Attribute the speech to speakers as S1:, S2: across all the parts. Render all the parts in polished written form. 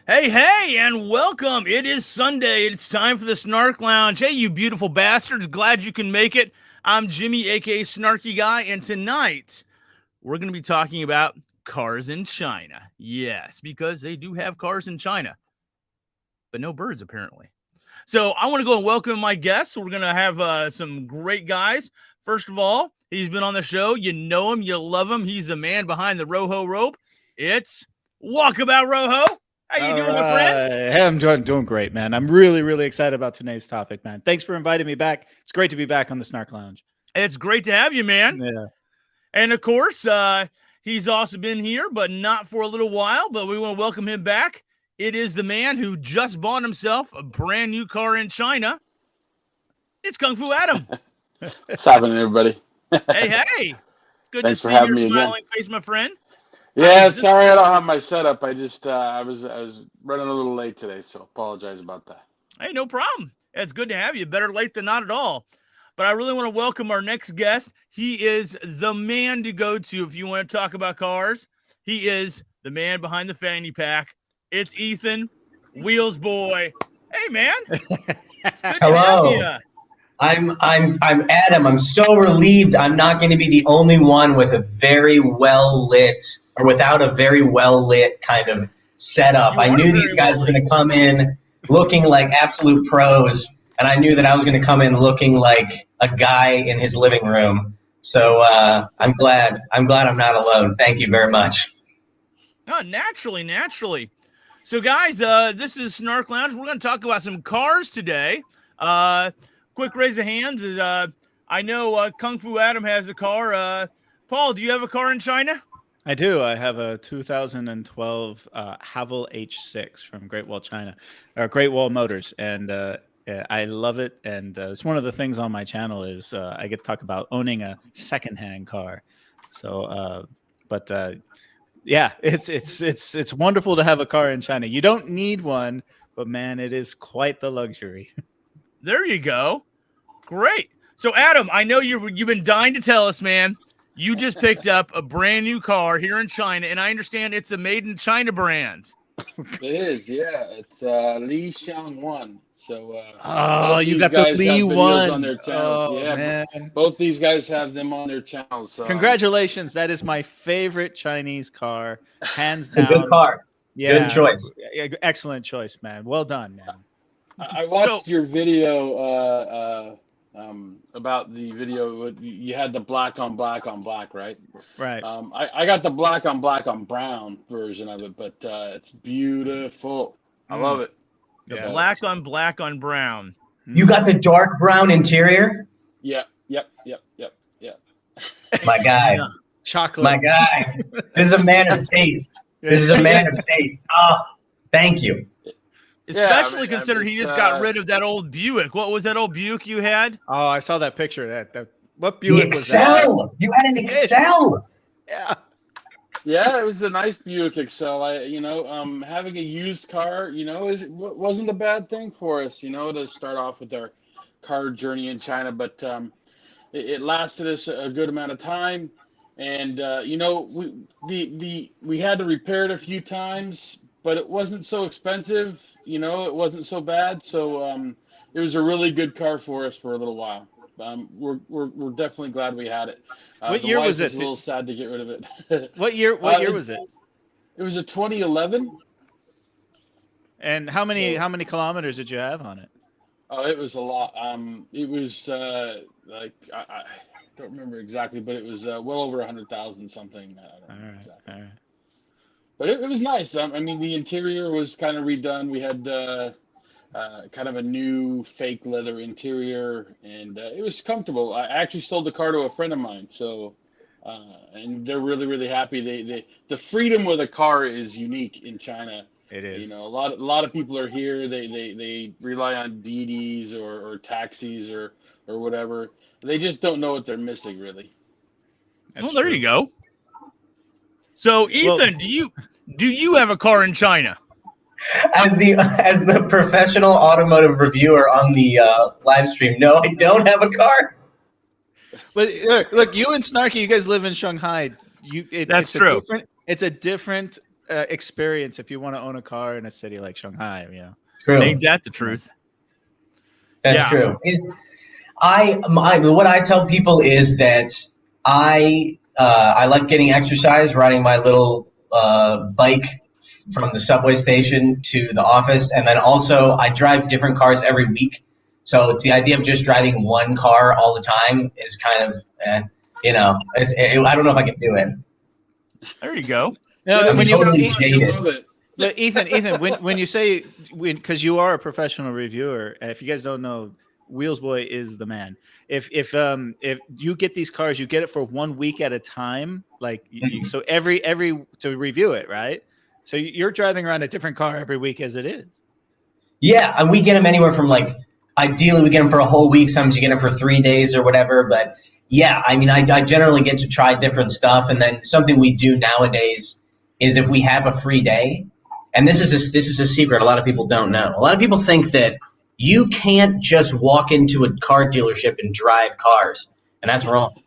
S1: Hey, hey, and welcome. It is Sunday. It's time for the Snark Lounge. Hey, you beautiful bastards. Glad you can make it. I'm Jimmy, aka Snarky Guy, and tonight we're going to be talking about cars in China. Yes, because they do have cars in China, but no birds, apparently. So I want to go and welcome my guests. We're going to have some great guys. First of all, he's been on the show. You know him. You love him. He's the man behind the Rojo rope. It's Walkabout Rojo. How you doing, my friend?
S2: Hey, I'm doing great, man. I'm really excited about today's topic, man. Thanks for inviting me back. It's great to be back on the Snark Lounge.
S1: It's great to have you, man.
S2: Yeah.
S1: And, of course, he's also been here, but not for a little while, but we want to welcome him back. It is the man who just bought himself a brand new car in China. It's Kung Fu Adam.
S3: What's happening, everybody?
S1: Hey. It's good
S3: Thanks
S1: to
S3: for
S1: see
S3: having
S1: your
S3: me
S1: smiling
S3: again.
S1: face, my friend.
S3: Yeah, sorry I don't have my setup. I just I was running a little late today, so apologize about that.
S1: Hey, no problem. It's good to have you. Better late than not at all. But I really want to welcome our next guest. He is the man to go to if you want to talk about cars. He is the man behind the fanny pack. It's Ethan, Wheelsboy. Hey, man. It's good to have you.
S4: I'm Adam. I'm so relieved I'm not going to be the only one with a very well lit or without a very well lit kind of setup. I knew these guys were going to come in looking like absolute pros, and I knew that I was going to come in looking like a guy in his living room. So I'm glad I'm not alone. Thank you very much.
S1: Oh, naturally. So, guys, this is Snark Lounge. We're going to talk about some cars today. Quick raise of hands is I know Kung Fu Adam has a car. Paul, do you have a car in China?
S2: I do. I have a 2012 Haval H6 from Great Wall China, or Great Wall Motors, and I love it. And it's one of the things on my channel is I get to talk about owning a secondhand car. So, yeah, it's wonderful to have a car in China. You don't need one, but man, it is quite the luxury.
S1: There you go. Great. So, Adam, I know you've been dying to tell us, man. You just picked up a brand new car here in China, and I understand it's a made in China brand.
S3: It is, yeah. It's Li Xiang One. So,
S2: you got the Li One
S3: on their channel.
S2: Oh,
S3: yeah,
S2: man.
S3: Both these guys have them on their channels. So,
S2: Congratulations! That is my favorite Chinese car, hands down.
S4: It's a good car.
S2: Yeah,
S4: good choice.
S2: Excellent choice, man. Well done, man.
S3: I watched your video about the video. You had the black on black, right?
S2: Right.
S3: I got the black on brown version of it, but it's beautiful. I love it.
S1: The black on black on brown.
S4: You got the dark brown interior?
S3: Yep.
S4: My guy.
S1: Yeah.
S2: Chocolate.
S4: My guy. This is a man of taste. This is a man of taste. Oh, thank you.
S1: Especially considering he just got rid of that old Buick. What was that old Buick you had?
S2: Oh, I saw that picture. That what
S4: The
S2: Buick was that?
S4: Excel. You had an Excel.
S2: Yeah.
S3: Yeah, it was a nice Buick Excel. Having a used car, wasn't a bad thing for us, to start off with our car journey in China. But it lasted us a good amount of time, and we had to repair it a few times, but it wasn't so expensive. It wasn't so bad. So it was a really good car for us for a little while. We're definitely glad we had it.
S2: What year was it?
S3: A little sad to get rid of it.
S2: What year was it?
S3: It was a 2011.
S2: And how many kilometers did you have on it?
S3: Oh, it was a lot. It was I don't remember exactly, but it was well over 100,000 something. I don't know exactly.
S2: All right.
S3: But it was nice. The interior was kind of redone. We had kind of a new fake leather interior, and it was comfortable. I actually sold the car to a friend of mine, so and they're really, really happy. The freedom with a car is unique in China.
S2: It is.
S3: A lot of people are here. They rely on DDs or taxis or whatever. They just don't know what they're missing, really.
S1: Well, there you go. So, Ethan, do you have a car in China?
S4: As the professional automotive reviewer on the live stream, no, I don't have a car.
S2: But look, you and Snarky, you guys live in Shanghai.
S1: That's true.
S2: It's a different experience if you want to own a car in a city like Shanghai.
S4: True.
S1: Ain't that the truth?
S4: That's true. What I tell people is that I like getting exercise, riding my little bike from the subway station to the office, and then also I drive different cars every week. So the idea of just driving one car all the time is kind of, I don't know if I can do it.
S1: There you go.
S4: I'm totally jaded.
S2: Ethan, when you say, because you are a professional reviewer, if you guys don't know, Wheelsboy is the man. If you get these cars, you get it for 1 week at a time, so every to review it, right? So you're driving around a different car every week as it is.
S4: Yeah, and we get them anywhere from ideally we get them for a whole week. Sometimes you get them for 3 days or whatever. But yeah, I generally get to try different stuff. And then something we do nowadays is if we have a free day, and this is a secret a lot of people don't know. A lot of people think that You can't just walk into a car dealership and drive cars, and that's wrong.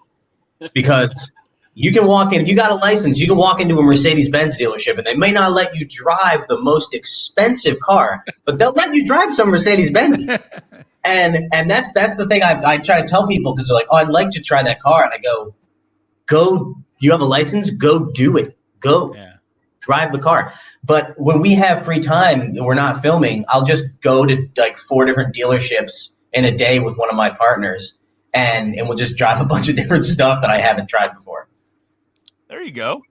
S4: Because you can walk in, if you got a license, you can walk into a Mercedes-Benz dealership, and they may not let you drive the most expensive car, but they'll let you drive some Mercedes-Benz. And that's the thing I try to tell people, because they're like, oh, I'd like to try that car. And I go, you have a license? Go do it. Go.
S2: Yeah.
S4: Drive the car. But when we have free time, we're not filming, I'll just go to like 4 different dealerships in a day with one of my partners, and we'll just drive a bunch of different stuff that I haven't tried before.
S1: There you go.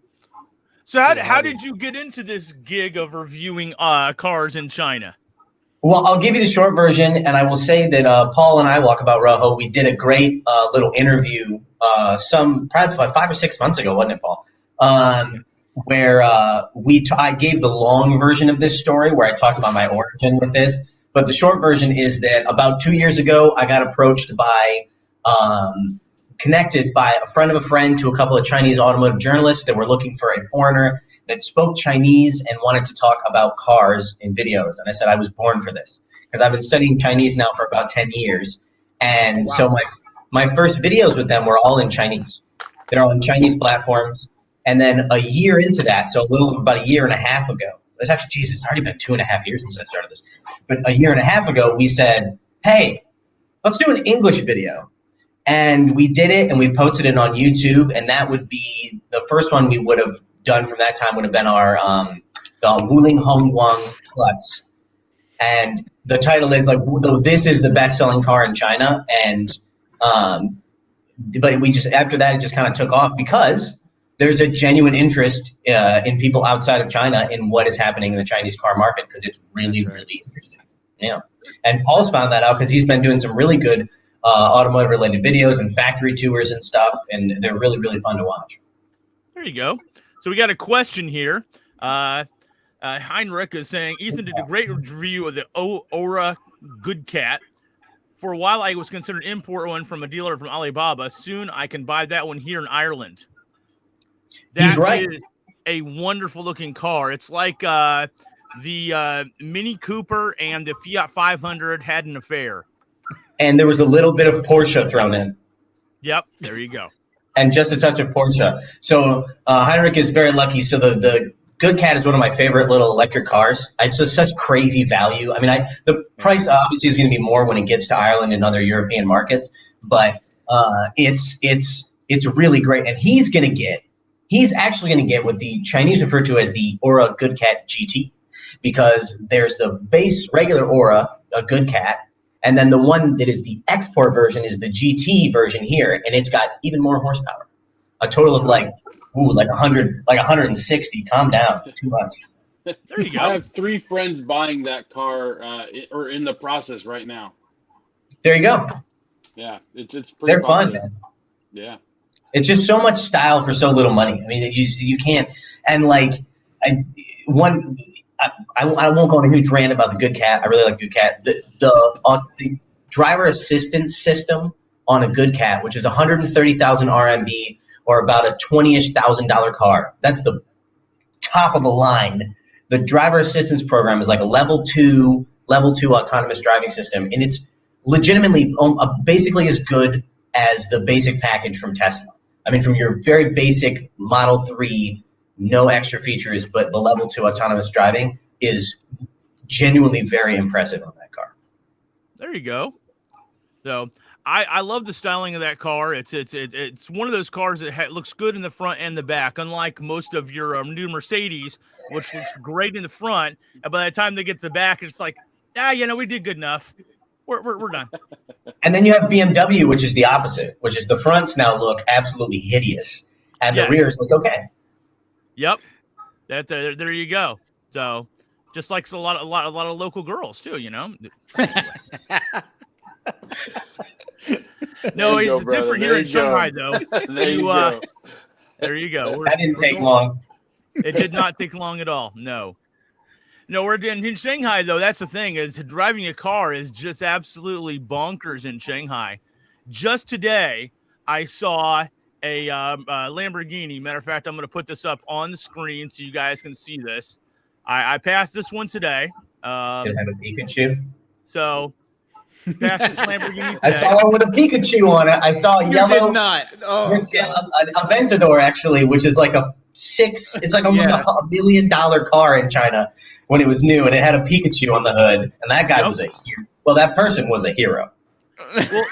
S1: So how did you get into this gig of reviewing cars in China?
S4: Well, I'll give you the short version, and I will say that Paul and I, Walkabout Rojo, we did a great little interview probably 5 or 6 months ago, wasn't it, Paul? Where I gave the long version of this story, where I talked about my origin with this. But the short version is that about 2 years ago, I got approached connected by a friend of a friend to a couple of Chinese automotive journalists that were looking for a foreigner that spoke Chinese and wanted to talk about cars in videos. And I said I was born for this, because I've been studying Chinese now for about 10 years. And so my first videos with them were all in Chinese. They're all on Chinese platforms. And then a year into that, so about a year and a half ago, it's actually, Jesus, it's already been 2.5 years since I started this. But a year and a half ago, we said, hey, let's do an English video. And we did it, and we posted it on YouTube, and that would be the first one we would have done from that time would have been our the Wuling Hongguang Plus. And the title is like, this is the best-selling car in China. And but we just, after that, it just kind of took off, because there's a genuine interest in people outside of China in what is happening in the Chinese car market, because it's really, really interesting. Yeah. And Paul's found that out because he's been doing some really good automotive related videos and factory tours and stuff, and they're really, really fun to watch.
S1: There you go. So we got a question here. Heinrich is saying, Ethan did a great review of the Aura Good Cat. For a while, I was considered import one from a dealer from Alibaba. Soon, I can buy that one here in Ireland.
S4: He's right.
S1: Is a wonderful looking car. It's like the Mini Cooper and the Fiat 500 had an affair.
S4: And there was a little bit of Porsche thrown in.
S1: Yep, there you go.
S4: And just a touch of Porsche. So Heinrich is very lucky. So the Good Cat is one of my favorite little electric cars. It's just such crazy value. I mean, the price obviously is going to be more when it gets to Ireland and other European markets, but it's really great. And he's actually going to get what the Chinese refer to as the Aura Good Cat GT, because there's the base regular Aura, a Good Cat, and then the one that is the export version is the GT version here, and it's got even more horsepower. A total of like 160. Calm down, too much.
S1: There you go.
S3: I have 3 friends buying that car or in the process right now.
S4: There you go.
S3: Yeah, it's pretty.
S4: They're fun,
S3: popular.
S4: man.
S3: Yeah.
S4: It's just so much style for so little money. I mean, you can't. And like, I won't go on a huge rant about the Good Cat. I really like Good Cat. The driver assistance system on a Good Cat, which is 130,000 RMB or about a $20,000 car. That's the top of the line. The driver assistance program is like a level 2 autonomous driving system, and it's legitimately basically as good as the basic package from Tesla. I mean, from your very basic Model 3, no extra features, but the level 2 autonomous driving is genuinely very impressive on that car.
S1: There you go. So I love the styling of that car. It's one of those cars that looks good in the front and the back, unlike most of your new Mercedes, which looks great in the front. And by the time they get to the back, it's like, we did good enough. We're done.
S4: And then you have BMW, which is the opposite, which is the fronts now look absolutely hideous, and the rears look okay. Yep,
S1: there you go. So just like a lot of local girls too, you know. No, it's different here in Shanghai, though. There you go.
S4: That didn't take long.
S1: It did not take long at all. No, we're in Shanghai, though. That's the thing, is driving a car is just absolutely bonkers in Shanghai. Just today, I saw a Lamborghini. Matter of fact, I'm going to put this up on the screen so you guys can see this. I passed this one today.
S4: Did it have a Pikachu?
S1: So passing this Lamborghini today.
S4: I saw one with a Pikachu on it. I saw a
S2: You
S4: yellow.
S2: did not. Oh,
S4: It's a Aventador actually, which is like it's like almost
S2: Yeah.
S4: $1 million car in China when it was new, and it had a Pikachu on the hood, and that guy was a hero. Well, that person was a hero.
S1: Well,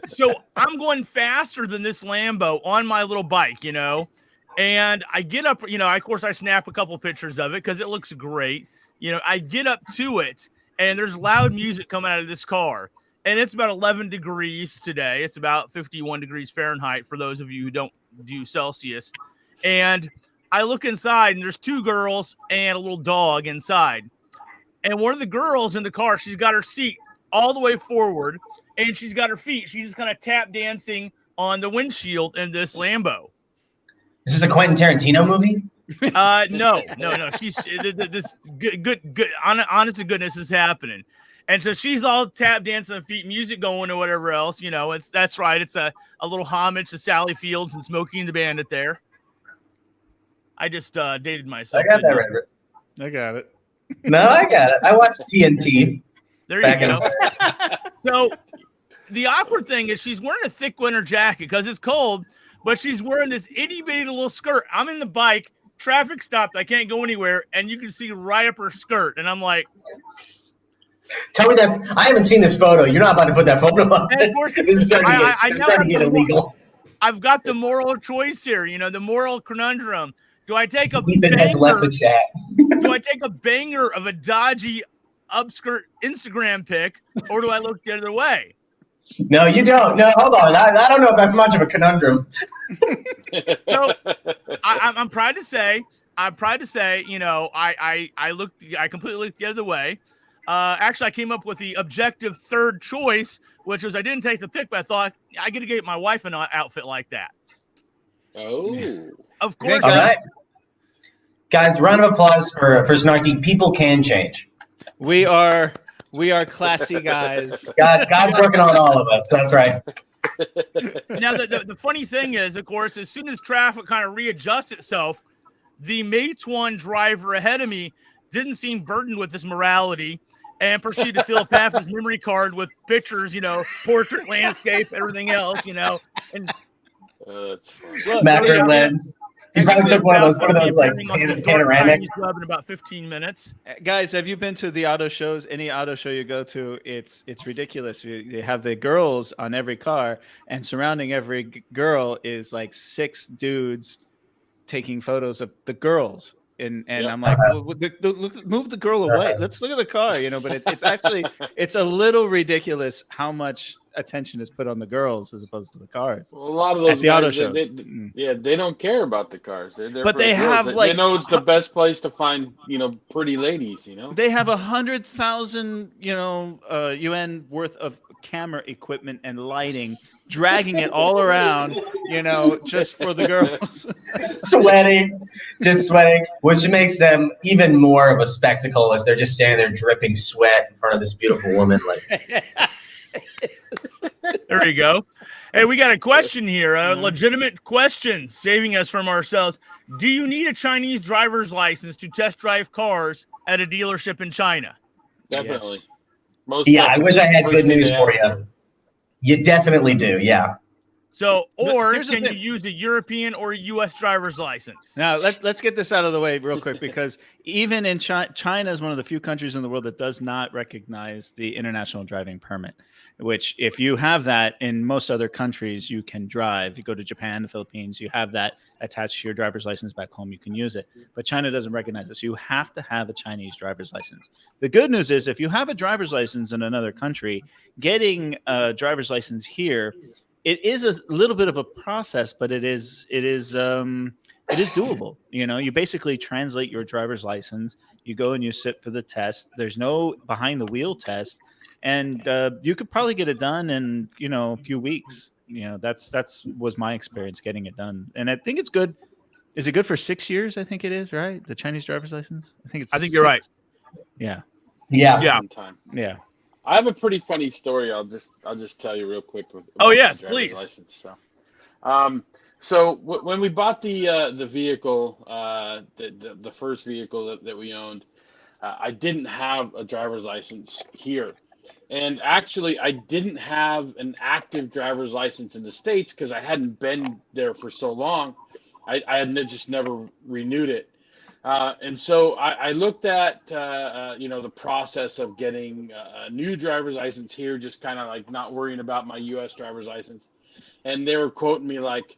S1: so I'm going faster than this Lambo on my little bike, and I get up, of course I snap a couple pictures of it because it looks great. I get up to it and there's loud music coming out of this car, and it's about 11 degrees today. It's about 51 degrees Fahrenheit for those of you who don't do Celsius. And I look inside and there's two girls and a little dog inside. And one of the girls in the car, she's got her seat all the way forward, and she's got her feet. She's just kind of tap dancing on the windshield in this Lambo.
S4: Is this a Quentin Tarantino movie?
S1: No. She's this good. Honest to goodness is happening, and so she's all tap dancing on feet, music going or whatever else. That's right. It's a little homage to Sally Fields and Smokey and the Bandit. There, I just dated myself.
S4: I got that right.
S2: I got it.
S4: No, I got it. I watched TNT.
S1: There you go. So the awkward thing is she's wearing a thick winter jacket because it's cold, but she's wearing this itty bitty little skirt. I'm in the bike, traffic stopped, I can't go anywhere, and you can see right up her skirt. And I'm like,
S4: tell me I haven't seen this photo. You're not about to put that photo on.
S1: And of course,
S4: This is starting to get illegal.
S1: I've got the moral choice here, the moral conundrum. Do I take a
S4: Ethan has left the chat.
S1: Do I take a banger of a dodgy upskirt Instagram pic, or do I look the other way?
S4: No, you don't. No, hold on. I don't know if that's much of a conundrum.
S1: So I'm proud to say, I completely looked the other way. Actually, I came up with the objective third choice, which was I didn't take the pic, but I thought I get to get my wife an outfit like that.
S3: Oh,
S1: of course.
S4: All right, guys, round of applause for Snarky. People can change.
S2: We are classy guys.
S4: God's working on all of us. That's right.
S1: Now, the funny thing is, of course, as soon as traffic kind of readjusts itself, the Meituan driver ahead of me didn't seem burdened with this morality and proceeded to fill up his memory card with pictures, portrait, landscape, everything else, and
S3: that's funny.
S4: Macro lens. He probably took one of those like panoramic.
S1: In about 15 minutes.
S2: Guys, have you been to the auto shows? Any auto show you go to, it's ridiculous. They have the girls on every car, and surrounding every girl is like 6 dudes taking photos of the girls. And yep. I'm like, well, move the girl away. Let's look at the car, But it's actually a little ridiculous how much attention is put on the girls as opposed to the cars.
S3: Well, a lot of those
S2: at the auto shows.
S3: They don't care about the cars.
S2: But they have
S3: they know it's the best place to find pretty ladies.
S2: They have 100,000 UN worth of camera equipment and lighting, dragging it all around, just for the girls.
S4: sweating, which makes them even more of a spectacle as they're just standing there dripping sweat in front of this beautiful woman. Like,
S1: there you go. Hey, we got a question here, a legitimate question, saving us from ourselves. Do you need a Chinese driver's license to test drive cars at a dealership in China?
S3: Definitely.
S4: Yes. I wish I had good news for you. You definitely do, yeah.
S1: So, or can you use a European or a U.S. driver's license?
S2: Now, let's get this out of the way real quick, because even in China is one of the few countries in the world that does not recognize the international driving permit, which if you have that in most other countries, you can drive. You go to Japan, the Philippines, you have that attached to your driver's license back home, you can use it. But China doesn't recognize it, so you have to have a Chinese driver's license. The good news is if you have a driver's license in another country, getting a driver's license here, it is a little bit of a process, but it is doable. You basically translate your driver's license. You go and you sit for the test. There's no behind the wheel test, and you could probably get it done in a few weeks. That's was my experience getting it done, and I think it's good. Is it good for 6 years? I think it is, right? The Chinese driver's license. I think you're
S1: right.
S2: Yeah.
S3: I have a pretty funny story. I'll just tell you real quick.
S1: Yes, please.
S3: License, so when we bought the vehicle, the first vehicle that we owned, I didn't have a driver's license here, And actually, I didn't have an active driver's license in the States because I hadn't been there for so long. I had just never renewed it. And so I looked at, the process of getting a new driver's license here, just kind of like not worrying about my U.S. driver's license. And they were quoting me like,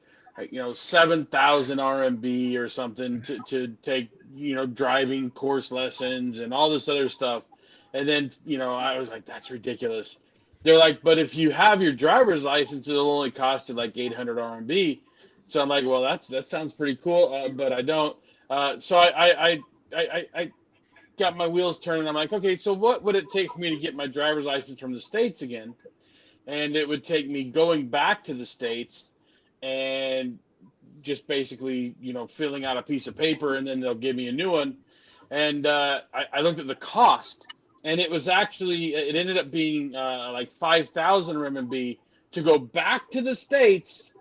S3: 7,000 RMB or something to take, driving course lessons and all this other stuff. And then, I was like, that's ridiculous. They're like, but if you have your driver's license, it'll only cost you like 800 RMB. So I'm like, well, that sounds pretty cool, but I don't. So I got my wheels turning. I'm like, okay, so what would it take for me to get my driver's license from the States again? And it would take me going back to the States and just basically, filling out a piece of paper, and then they'll give me a new one. And I looked at the cost, and it ended up being like 5,000 RMB to go back to the States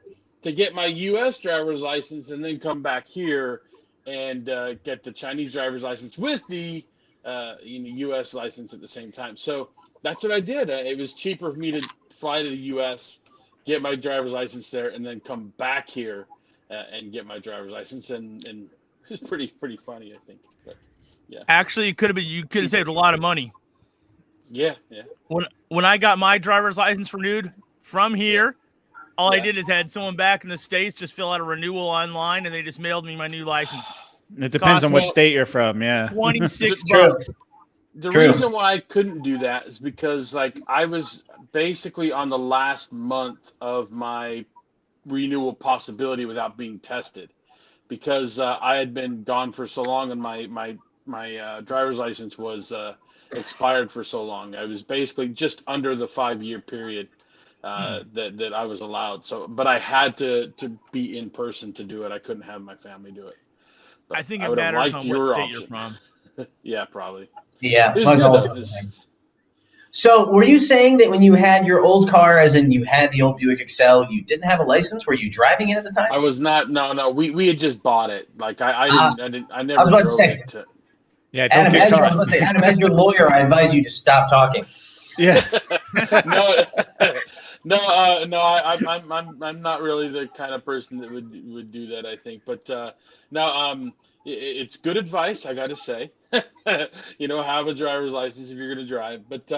S3: to get my U.S. driver's license, and then come back here and get the Chinese driver's license with the U.S. license at the same time. So that's what I did. It was cheaper for me to fly to the U.S., get my driver's license there, and then come back here and get my driver's license. And it's pretty funny, I think. But yeah.
S1: Actually, you could have saved a lot of money.
S3: Yeah.
S1: When I got my driver's license renewed from here, all I did is had someone back in the States just fill out a renewal online, and they just mailed me my new license.
S2: It depends on what state you're from. Yeah.
S1: 26
S4: True.
S1: bucks.
S3: The reason why I couldn't do that is because I was basically on the last month of my renewal possibility without being tested, because I had been gone for so long, and my driver's license was expired for so long. I was basically just under the 5-year period that I was allowed. So, but I had to be in person to do it. I couldn't have my family do it. But
S1: I think it matters on what state you're from.
S3: Yeah, probably.
S4: Yeah.
S3: Good,
S4: So were you saying that when you had your old car, as in you had the old Buick Excel, you didn't have a license? Were you driving it at the time?
S3: I was not. No. We had just bought it. Like I never.
S4: I was about to
S3: drove
S4: say.
S3: it
S2: Yeah.
S4: Adam, as your lawyer, I advise you to stop talking.
S2: Yeah.
S3: No, I'm not really the kind of person that would do that, I think. But no, it's good advice, I got to say. Have a driver's license if you're going to drive. But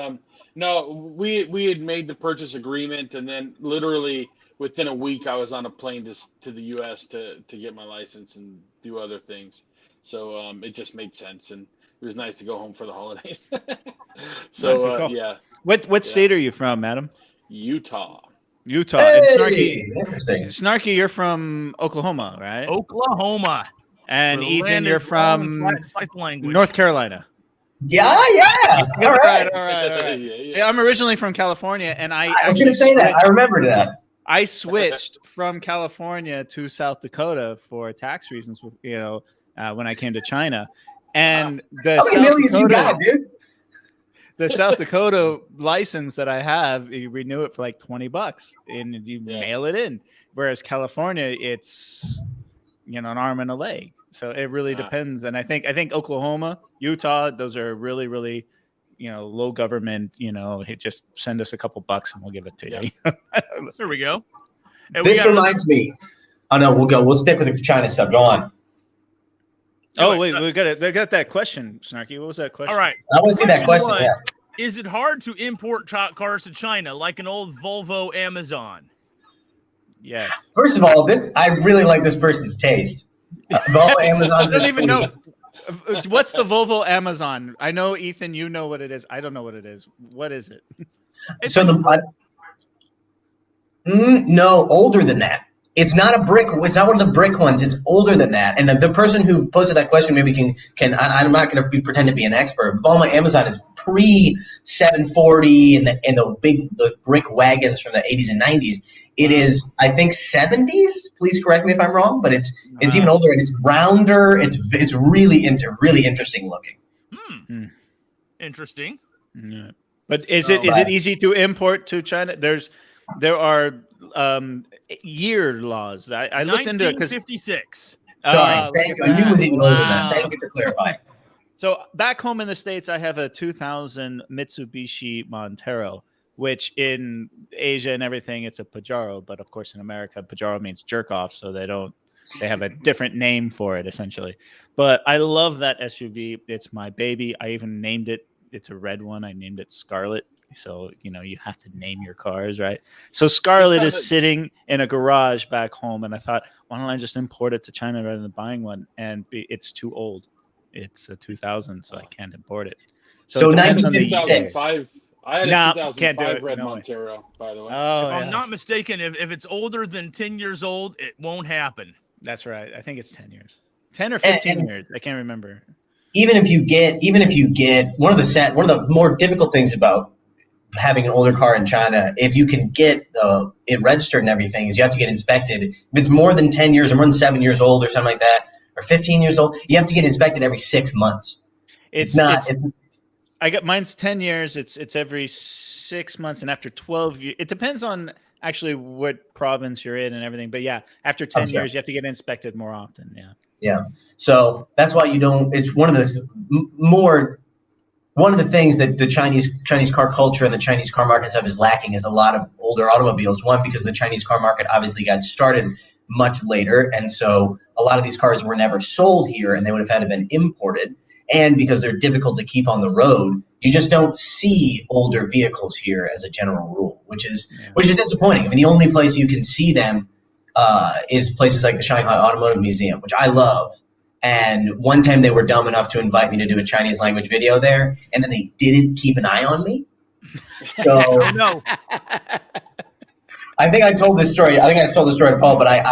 S3: no, we had made the purchase agreement, and then literally within a week, I was on a plane to the U.S. to get my license and do other things. So it just made sense, and it was nice to go home for the holidays. So
S2: Cool.
S3: yeah.
S2: What state are you from, Adam?
S3: Utah.
S2: Hey, and Snarky.
S4: Interesting.
S2: Snarky, you're from Oklahoma, right?
S1: Oklahoma.
S2: And
S1: The
S2: Ethan,
S1: land
S2: you're
S1: is long and
S2: from
S1: flat, just like the language.
S2: North Carolina.
S4: Yeah. All right.
S2: All right.
S3: Yeah.
S2: See, I'm originally from California, and I
S4: I was going to say that. I remembered that.
S2: I switched from California to South Dakota for tax reasons, when I came to China. And the
S4: How many
S2: South
S4: millions you
S2: Dakota,
S4: got, dude?
S2: the South Dakota license that I have, you renew it for like $20 and you mail it in. Whereas California, it's an arm and a leg. So it really depends. And I think Oklahoma, Utah, those are really, really, low government, just send us a couple bucks and we'll give it to you.
S1: There we go. And
S4: This reminds me. Oh no, we'll stick with the China stuff. Go on.
S2: Oh wait, they got that question, Snarky. What was that question?
S1: All right.
S4: I want to see that question.
S1: Was,
S4: Yeah.
S1: Is it hard to import cars to China like an old Volvo Amazon?
S2: Yes.
S4: First of all, I really like this person's taste. Volvo Amazon's
S2: I don't even know. What's the Volvo Amazon? I know, Ethan, you know what it is. I don't know what it is. What is it?
S4: So no, older than that. It's not a brick. It's not one of the brick ones. It's older than that. And the person who posted that question maybe can. I'm not going to pretend to be an expert. Volvo Amazon is pre 740 and the brick wagons from the 80s and 90s. It is, I think, 70s. Please correct me if I'm wrong, but it's even older and it's rounder. It's really interesting looking.
S1: Interesting.
S2: Yeah. But is it easy to import to China? There are year laws. I looked into it because
S1: 1956.
S4: Sorry, thank you. I knew it was even older than that. Thank you for clarifying.
S2: So back home in the States, I have a 2000 Mitsubishi Montero, which in Asia and everything, it's a Pajero. But of course, in America, Pajero means jerk off. So they have a different name for it, essentially. But I love that SUV. It's my baby. I even named it. It's a red one. I named it Scarlet. So, you have to name your cars, right? So Scarlet is sitting in a garage back home. And I thought, why don't I just import it to China rather than buying one? And it's too old. It's a 2000, so I can't import it.
S4: So
S2: it depends
S4: 1956.
S3: I had a 2005 red Montero, by the way.
S2: Oh,
S1: if I'm not mistaken, if it's older than 10 years old, it won't happen.
S2: That's right. I think it's 10 years. 10 or 15 years. I can't remember.
S4: Even if you get one of the more difficult things about having an older car in China, if you can get it registered and everything, is you have to get inspected. If it's more than 10 years or more than 7 years old or something like that, or 15 years old, you have to get inspected every 6 months.
S2: I got mine's 10 years. It's every 6 months, and after 12 years, it depends on actually what province you're in and everything. But yeah, after 10 years, you have to get inspected more often. Yeah.
S4: Yeah. So that's why you don't. It's one of the things that the Chinese car culture and the Chinese car market stuff is lacking is a lot of older automobiles. One, because the Chinese car market obviously got started much later, and so a lot of these cars were never sold here, and they would have had to been imported. And because they're difficult to keep on the road, you just don't see older vehicles here as a general rule, which is disappointing. I mean, the only place you can see them is places like the Shanghai Automotive Museum, which I love. And one time they were dumb enough to invite me to do a Chinese language video there, and then they didn't keep an eye on me. So
S1: No.
S4: I think I told this story. I think I told the story to Paul, but I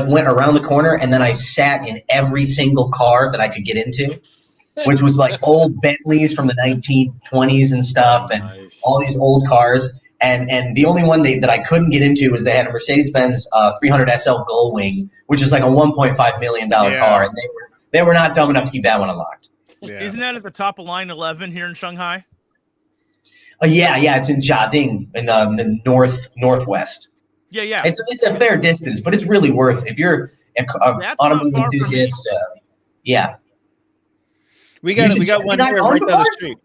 S4: went around the corner and then I sat in every single car that I could get into, which was like old Bentleys from the 1920s and stuff, and all these old cars. And the only one that I couldn't get into was they had a Mercedes-Benz 300 SL Gullwing, which is like a $1.5 million car, and they were not dumb enough to keep that one unlocked.
S1: Yeah. Isn't that at the top of line 11 here in Shanghai?
S4: Yeah, it's in Jiading in the northwest.
S1: Yeah.
S4: It's a fair distance, but it's really worth if you're an automobile enthusiast. Yeah.
S2: We got one here right down the street.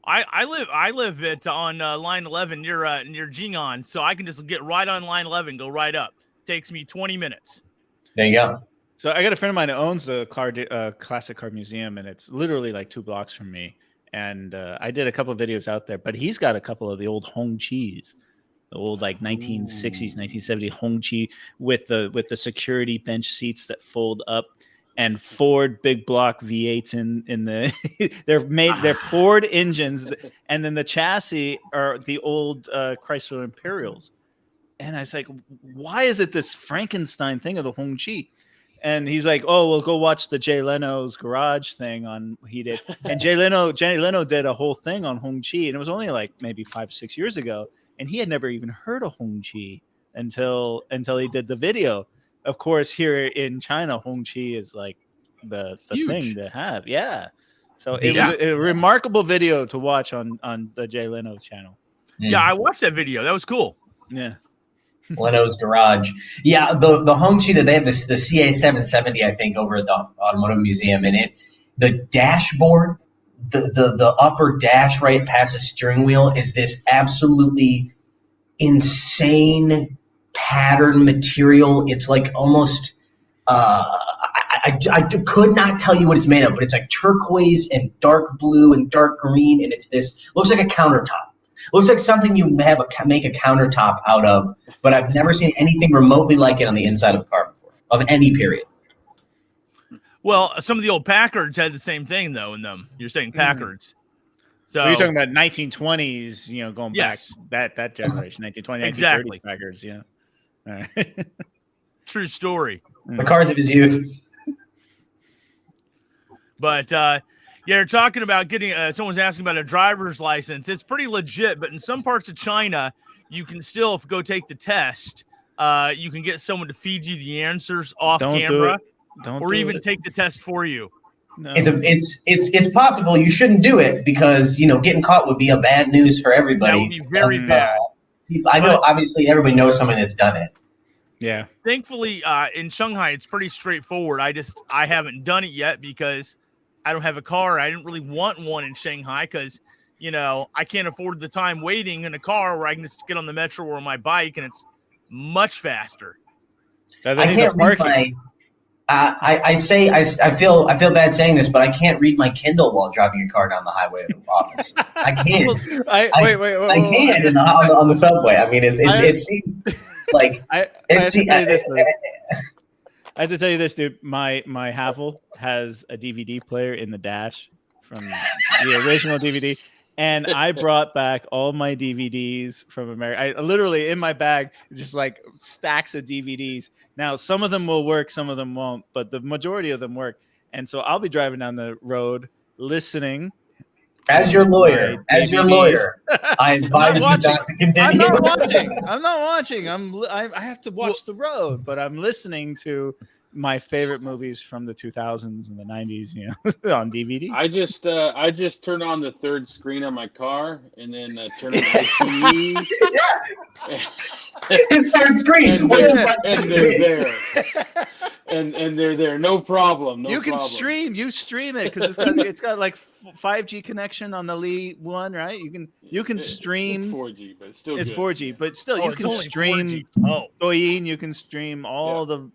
S1: I live on line 11 near Jing'an, so I can just get right on line 11, go right up. Takes me 20 minutes.
S4: There you go.
S2: So I got a friend of mine who owns a classic car museum, and it's literally like 2 blocks from me. And I did a couple of videos out there, but he's got a couple of the old Hongqis, the old like 1960s, 1970 Hongqi with the security bench seats that fold up. And Ford big block V8s in the they're Ford engines, and then the chassis are the old Chrysler Imperials. And I was like, why is it this Frankenstein thing of the Hongqi? And he's like, oh, well, go watch the Jay Leno's garage thing he did. And Jay Leno did a whole thing on Hongqi, and it was only like maybe 5-6 years ago, and he had never even heard of Hongqi until he did the video. Of course, here in China, Hongqi is like the thing to have. Yeah. So it was a remarkable video to watch on the Jay Leno channel.
S1: Yeah, I watched that video. That was cool.
S2: Yeah.
S4: Leno's garage. Yeah, the Hongqi that they have, the CA770, I think, over at the Automotive Museum, and the dashboard, the upper dash right past the steering wheel is this absolutely insane pattern material. It's like almost I could not tell you what it's made of, but it's like turquoise and dark blue and dark green, and looks like a countertop. Looks like something you make a countertop out of, but I've never seen anything remotely like it on the inside of a car before, of any period.
S1: Well, some of the old Packards had the same thing though in them. You're saying Packards. So
S2: you're talking about 1920s, going back that generation, 1920,
S1: exactly.
S2: 1930 Packards, yeah. All right.
S1: True story.
S4: The cars of his youth.
S1: But you're talking about getting someone's asking about a driver's license. It's pretty legit, but in some parts of China, you can still go take the test. You can get someone to feed you the answers off camera, or even take the test for you.
S2: No.
S4: It's possible. You shouldn't do it because getting caught would be a bad news for everybody.
S1: That would be very bad.
S4: Obviously everybody knows somebody that's done it.
S2: Yeah.
S1: Thankfully, in Shanghai, it's pretty straightforward. I haven't done it yet because I don't have a car. I didn't really want one in Shanghai because, I can't afford the time waiting in a car where I can just get on the metro or my bike, and it's much faster.
S4: I can't read my. I feel bad saying this, but I can't read my Kindle while driving a car down the highway of the office. I can't.
S2: I
S4: can on the subway. I mean, it seems like
S2: I have to tell you this, dude. My Havel has a DVD player in the dash from the original DVD. And I brought back all my DVDs from America. I literally in my bag, just like stacks of DVDs. Now, some of them will work, some of them won't, but the majority of them work. And so I'll be driving down the road listening.
S4: As your lawyer, I advise you not to continue.
S2: I'm not watching. I have to watch the road, but I'm listening to my favorite movies from the 2000s and the 90s, on DVD.
S3: I just turn on the third screen on my car and then turn on my TV.
S4: His third screen.
S3: And they're there. And they're there. No problem.
S2: You can stream it because it's got like 5G connection on the Li one, right? You can stream.
S3: It's 4G, but still
S2: it's
S3: good.
S2: 4G, but still you can stream. Douyin, you can stream all the.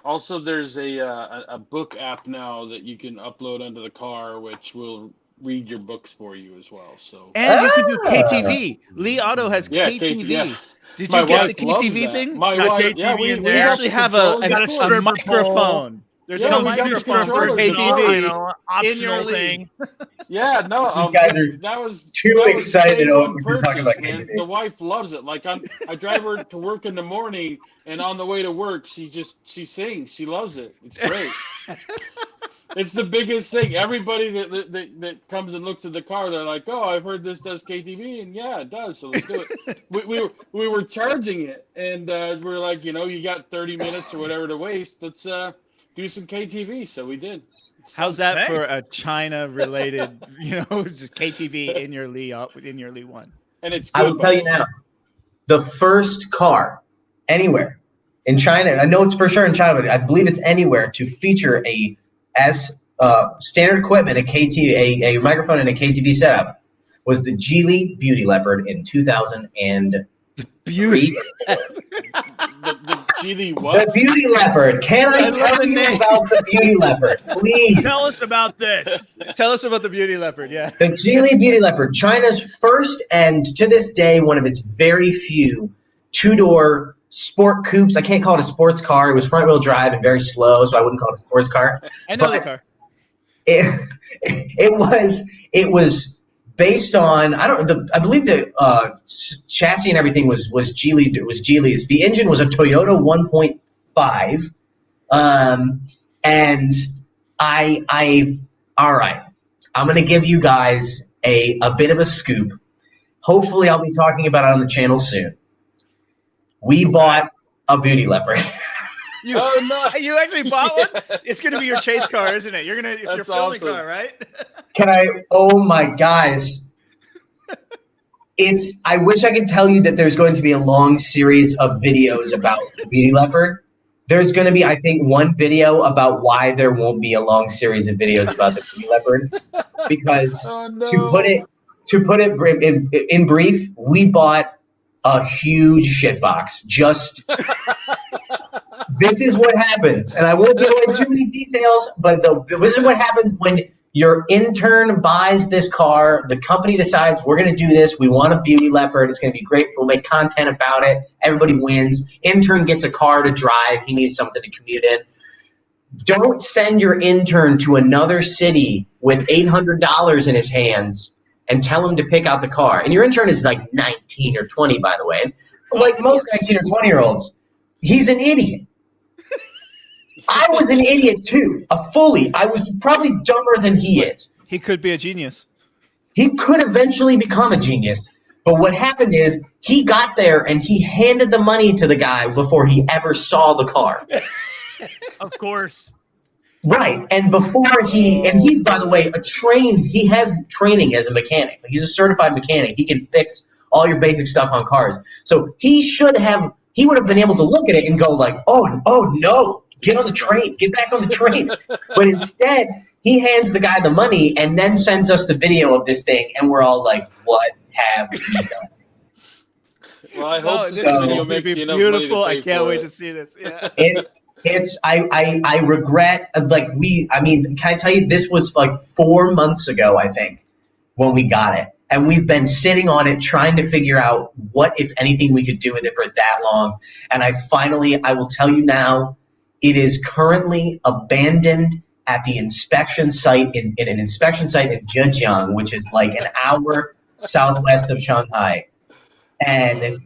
S3: Also, there's a book app now that you can upload onto the car, which will read your books for you as well. So
S2: you can do KTV. Li Auto has KTV.
S3: Yeah.
S2: Did you get the KTV thing?
S3: My wife,
S2: we actually have a microphone. There's a microphone for KTV
S1: in your thing.
S3: Yeah, no,
S4: you guys are
S3: that was
S4: too excited to talk about
S3: KTV. The wife loves it. Like I drive her to work in the morning, and on the way to work, she sings. She loves it. It's great. It's the biggest thing. Everybody that comes and looks at the car, they're like, "Oh, I've heard this does KTV," and yeah, it does. So let's do it. we were charging it, and we were like, you got 30 minutes or whatever to waste. Let's do some KTV. So we did.
S2: How's that for a China-related, just KTV in your Li one?
S3: And it's.
S4: I will tell you now, the first car anywhere in China. I know it's for sure in China, but I believe it's anywhere to feature as standard equipment, a microphone and a KTV setup was the Geely Beauty Leopard in 2003.
S2: Beauty.
S3: the Geely what?
S4: The Beauty Leopard. Can I tell you about the Beauty Leopard, please?
S1: Tell us about this.
S2: Tell us about the Beauty Leopard. Yeah.
S4: The Geely Beauty Leopard, China's first and to this day one of its very few two-door sport coupes. I can't call it a sports car. It was front-wheel drive and very slow, so I wouldn't call it a sports car.
S2: I know the car.
S4: It was based on I believe the chassis and everything was Geely. It was Geely's. The engine was a Toyota 1.5, and I all right. I'm gonna give you guys a bit of a scoop. Hopefully, I'll be talking about it on the channel soon. We bought a Beauty Leopard.
S2: You actually bought one? It's going to be your chase car, isn't it? It's your filming car, right?
S4: Oh my guys. I wish I could tell you that there's going to be a long series of videos about the Beauty Leopard. There's going to be, I think, one video about why there won't be a long series of videos about the Beauty Leopard. Because to put it in brief, we bought a huge shitbox. This is what happens, and I won't give away too many details, but this is what happens when your intern buys this car. The company decides we're going to do this. We want a Beauty Leopard. It's going to be great. We'll make content about it. Everybody wins. Intern gets a car to drive. He needs something to commute in. Don't send your intern to another city with $800 in his hands and tell him to pick out the car. And your intern is like 19 or 20, by the way. Like most 19 or 20-year-olds, he's an idiot. I was an idiot too. I was probably dumber than he is.
S2: He could be a genius.
S4: He could eventually become a genius. But what happened is he got there and he handed the money to the guy before he ever saw the car.
S1: Of course.
S4: Right. And he's, by the way, he has training as a mechanic. He's a certified mechanic. He can fix all your basic stuff on cars. So he should have he would have been able to look at it and go like, oh no, get on the train, get back on the train. But instead, he hands the guy the money and then sends us the video of this thing, and we're all like, what have we done?
S3: Well, I hope
S2: this
S3: this
S2: is
S3: video
S2: going to
S3: makes
S2: be
S3: you enough
S2: beautiful.
S3: money
S2: I
S3: to pay
S2: can't
S3: for
S2: wait
S3: it.
S2: to see this. Yeah.
S4: I regret, like, can I tell you, this was like 4 months ago, I think, when we got it. And we've been sitting on it trying to figure out what, if anything, we could do with it for that long. And I will tell you now, it is currently abandoned at the inspection site in an inspection site in Zhejiang, which is like an hour southwest of Shanghai. And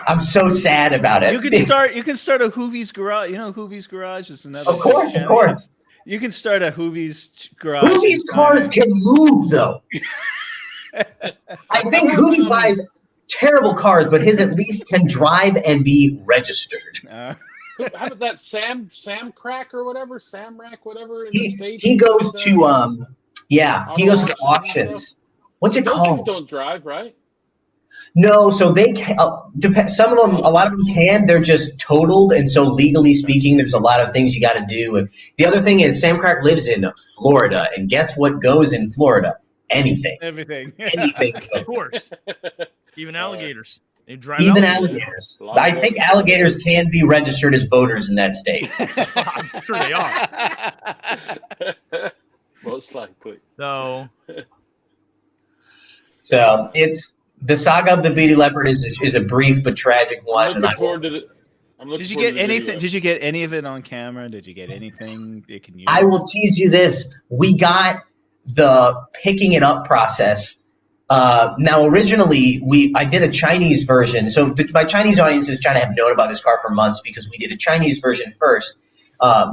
S4: I'm so sad about it.
S2: You can start a Hoovie's Garage. You know Hoovie's Garage is another.
S4: Of course.
S2: You can start a Hoovie's Garage.
S4: Hoovie's cars can move, though. I think Hoovie buys terrible cars, but his at least can drive and be registered.
S3: How about that Sam Crack or whatever, Sam Rack, whatever in the States?
S4: He goes to he goes to the auctions. What's it called?
S3: Those don't drive, right?
S4: No, so they can. Some of them, a lot of them can. They're just totaled, and so legally speaking, there's a lot of things you got to do. And the other thing is, Sam Crack lives in Florida, and guess what goes in Florida? Anything.
S2: Everything.
S4: Anything.
S1: Of course. Even alligators. They drive
S4: Even alligators. I think alligators can be registered as voters in that state.
S1: I'm sure they are.
S3: Most likely.
S4: So it's the saga of the Beauty Leopard is a brief but tragic one.
S2: Did you get anything? Did you get any of it on camera? Did you get anything you can use?
S4: I will tease you this. We got the picking it up process. Now, originally, I did a Chinese version. So my Chinese audience is trying to have known about this car for months because we did a Chinese version first.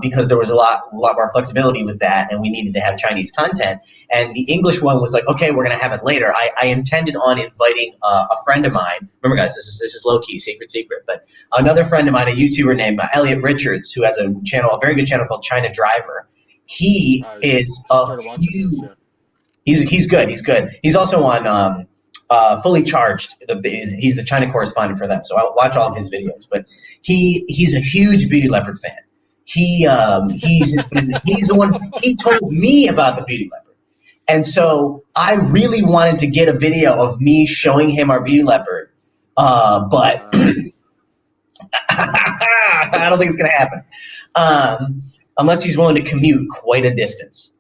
S4: Because there was a lot more flexibility with that, and we needed to have Chinese content. And the English one was like, okay, we're going to have it later. I intended on inviting a friend of mine. Remember, guys, this is low key, secret. But another friend of mine, a YouTuber named Elliot Richards, who has a very good channel called China Driver. He is a huge. He's good. He's also on Fully Charged. He's the China correspondent for them, so I watch all of his videos. But he's a huge Beauty Leopard fan. He's the one. He told me about the Beauty Leopard, and so I really wanted to get a video of me showing him our Beauty Leopard, but I don't think it's gonna happen unless he's willing to commute quite a distance.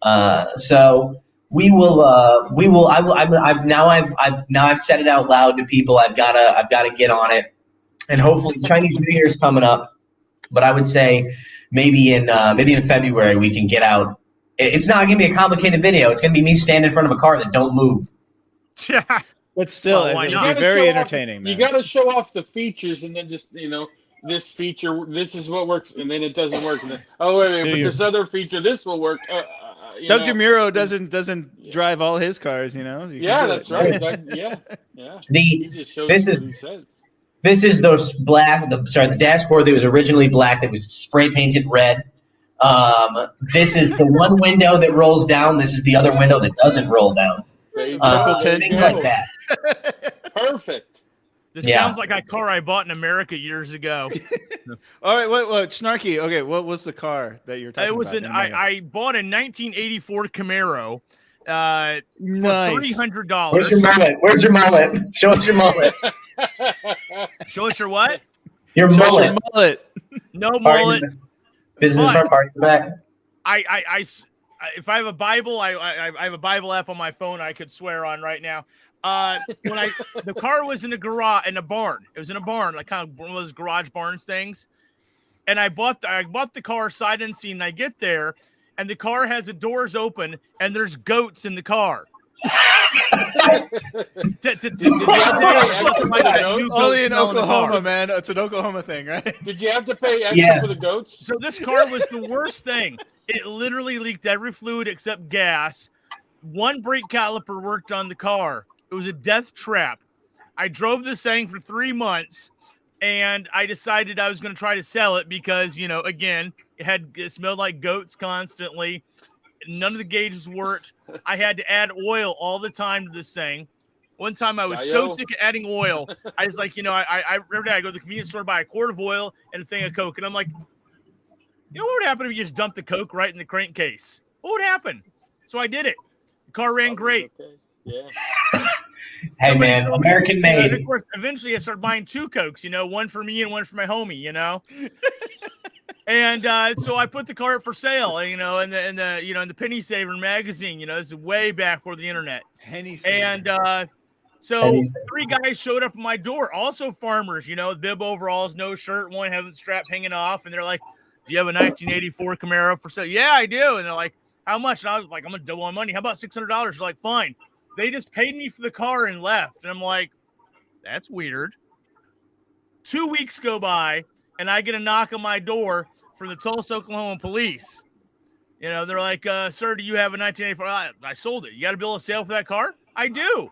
S4: So we will. I've said it out loud to people. I've gotta get on it, and hopefully Chinese New Year's coming up. But I would say. Maybe in February we can get out. It's not going to be a complicated video. It's going to be me standing in front of a car that don't move.
S2: But still, it'll be very entertaining. Man.
S3: You got to show off the features, and then just this feature, this is what works, and then it doesn't work. And then, wait, but this other feature, this will work.
S2: Doug DeMuro doesn't drive all his cars,
S3: Yeah, that's right. Yeah.
S4: This is the dashboard that was originally black that was spray painted red. This is the one window that rolls down. This is the other window that doesn't roll down. Things like that.
S3: Perfect.
S1: This sounds like a car I bought in America years ago.
S2: All right, wait, Snarky. Okay, what was the car that you're talking about?
S1: I bought a 1984 Camaro.
S2: Nice.
S1: For $300.
S4: Where's your mullet? Show us your mullet.
S1: Show us your what?
S4: Your mullet.
S1: No mullet.
S4: Business party in the back.
S1: If I have a Bible, I have a Bible app on my phone I could swear on right now. The car was in a barn. It was in a barn, like kind of one of those garage barns things. And I bought the car sight unseen. I get there, and the car has the doors open, and there's goats in the car.
S2: Only in Oklahoma, man. It's an Oklahoma thing, right?
S3: Did you have to pay extra for the goats?
S1: So this car was the worst thing. It literally leaked every fluid except gas. One brake caliper worked on the car. It was a death trap. I drove this thing for 3 months, and I decided I was going to try to sell it because, again, it smelled like goats constantly. None of the gauges worked. I had to add oil all the time to this thing. One time I was so sick of adding oil, I was like, I every day I go to the convenience store, buy a quart of oil and a thing of Coke, and I'm like, what would happen if you just dumped the Coke right in the crankcase? What would happen? So I did it. The car ran great.
S3: Okay. Yeah.
S4: Hey, man, American made.
S1: And of course, eventually I started buying 2 Cokes, one for me and one for my homie, And so I put the car up for sale, in the Penny Saver magazine. This is way back before the internet.
S2: Penny Saver.
S1: And so 3 guys showed up at my door, also farmers, with bib overalls, no shirt, one having the strap hanging off, and they're like, "Do you have a 1984 Camaro for sale?" "Yeah, I do." And they're like, "How much?" And I was like, "I'm gonna double my money. How about $600?" They're like, "Fine." They just paid me for the car and left. And I'm like, that's weird. 2 weeks go by, and I get a knock on my door from the Tulsa, Oklahoma police. They're like, "Sir, do you have a 1984? I sold it. You got a bill of sale for that car?" "I do."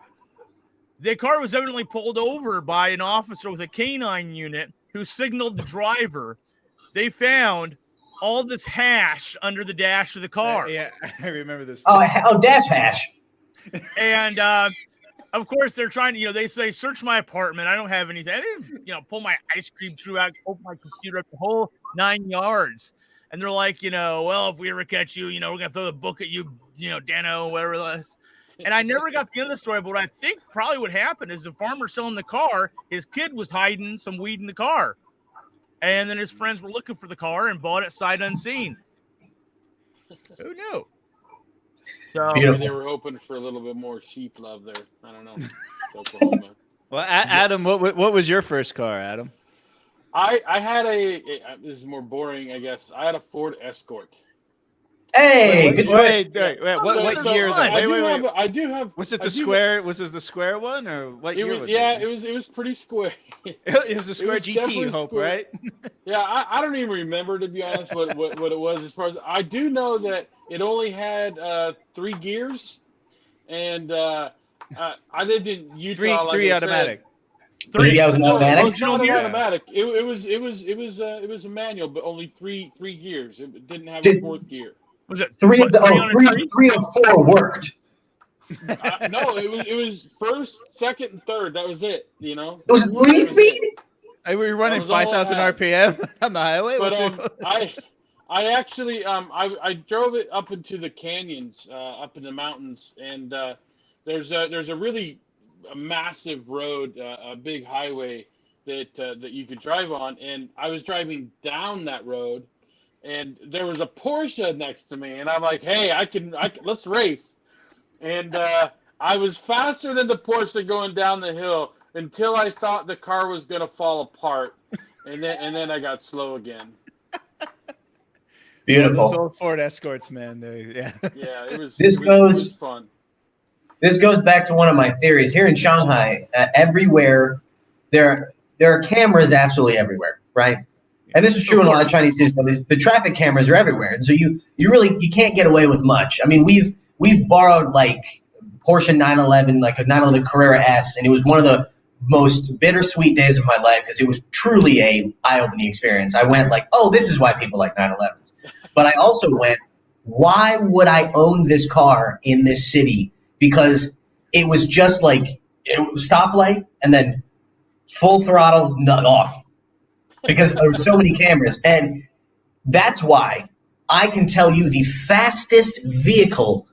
S1: The car was evidently pulled over by an officer with a canine unit who signaled the driver. They found all this hash under the dash of the car.
S2: Yeah, I remember this.
S4: Oh, dash hash.
S1: And of course, they're trying to, they say, "Search my apartment. I don't have anything." I didn't, pull my ice cream tree out, open my computer up, the whole 9 yards. And they're like, "Well, if we ever catch you, we're going to throw the book at you, Dano, whatever it was." And I never got the end of the story, but what I think probably what happened is the farmer selling the car, his kid was hiding some weed in the car. And then his friends were looking for the car and bought it sight unseen. Who knew? So
S3: they were hoping for a little bit more sheep love there. I don't know. Oklahoma.
S2: Well, Adam, what was your first car, Adam?
S3: I had this is more boring, I guess. I had a Ford Escort.
S4: Hey, good choice.
S2: Wait. What year? Wait.
S3: I do have.
S2: Was it the square? Was it the square one, or what year was it?
S3: Yeah, it was pretty square.
S2: It was a square GT, Hope, square. Right?
S3: Yeah, I don't even remember, to be honest, what it was. As far as I do know that it only had 3 gears, and I lived in Utah.
S2: Three automatic.
S4: Three was an automatic.
S3: It was not an automatic. It was a manual, but only three gears. It didn't have a 4th gear.
S1: Was it
S4: three of 4 worked?
S3: No, it was first, second, and third. That was it.
S4: It was 3-speed.
S2: Hey, were you running 5,000 RPM on the highway?
S3: But I actually I drove it up into the canyons, up in the mountains, and there's a really massive road, a big highway that you could drive on, and I was driving down that road. And there was a Porsche next to me, and I'm like, "Hey, I can let's race." And I was faster than the Porsche going down the hill until I thought the car was gonna fall apart, and then I got slow again.
S4: Beautiful.
S2: Those old Ford Escorts, man.
S3: Yeah, it was.
S4: It was
S3: fun.
S4: This goes back to one of my theories. Here in Shanghai, everywhere there are cameras absolutely everywhere, right? And this is true in a lot of Chinese cities, but the traffic cameras are everywhere. And so you can't get away with much. I mean, we've borrowed like Porsche 911, like a 911 Carrera S, and it was one of the most bittersweet days of my life because it was truly a eye-opening experience. I went like, "Oh, this is why people like 911s." But I also went, why would I own this car in this city? Because it was just like stoplight and then full throttle, nut off. Because there were so many cameras. And that's why I can tell you the fastest vehicle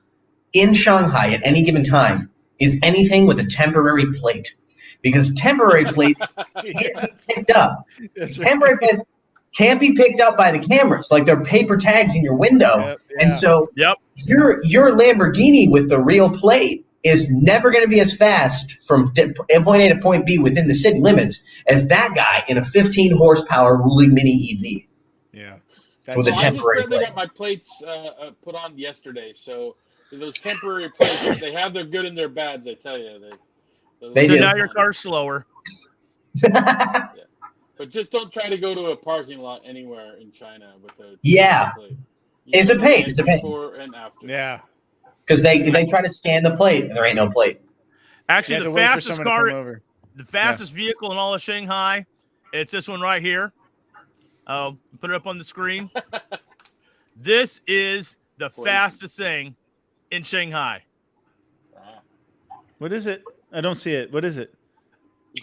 S4: in Shanghai at any given time is anything with a temporary plate. Because temporary plates can't be picked up. Temporary plates can't be picked up by the cameras. Like they're paper tags in your window.
S2: Yep, yeah.
S4: And so your Lamborghini with the real plate is never going to be as fast from point A to point B within the city limits as that guy in a 15 horsepower ruling mini EV.
S2: Yeah.
S4: With a temporary
S3: I just got my plates put on yesterday. So those temporary plates, they have their good and their bads, I tell you.
S4: They
S1: so
S4: do.
S1: now your car's slower.
S3: Yeah. But just don't try to go to a parking lot anywhere in China with a plate.
S4: It's a pain. It's a pain.
S3: Before and after.
S2: Yeah.
S4: Because they try to scan the plate and there ain't no plate.
S1: Actually, the fastest vehicle in all of Shanghai, it's this one right here. Oh, put it up on the screen. This is the fastest thing in Shanghai.
S2: What is it? I don't see it. What is it?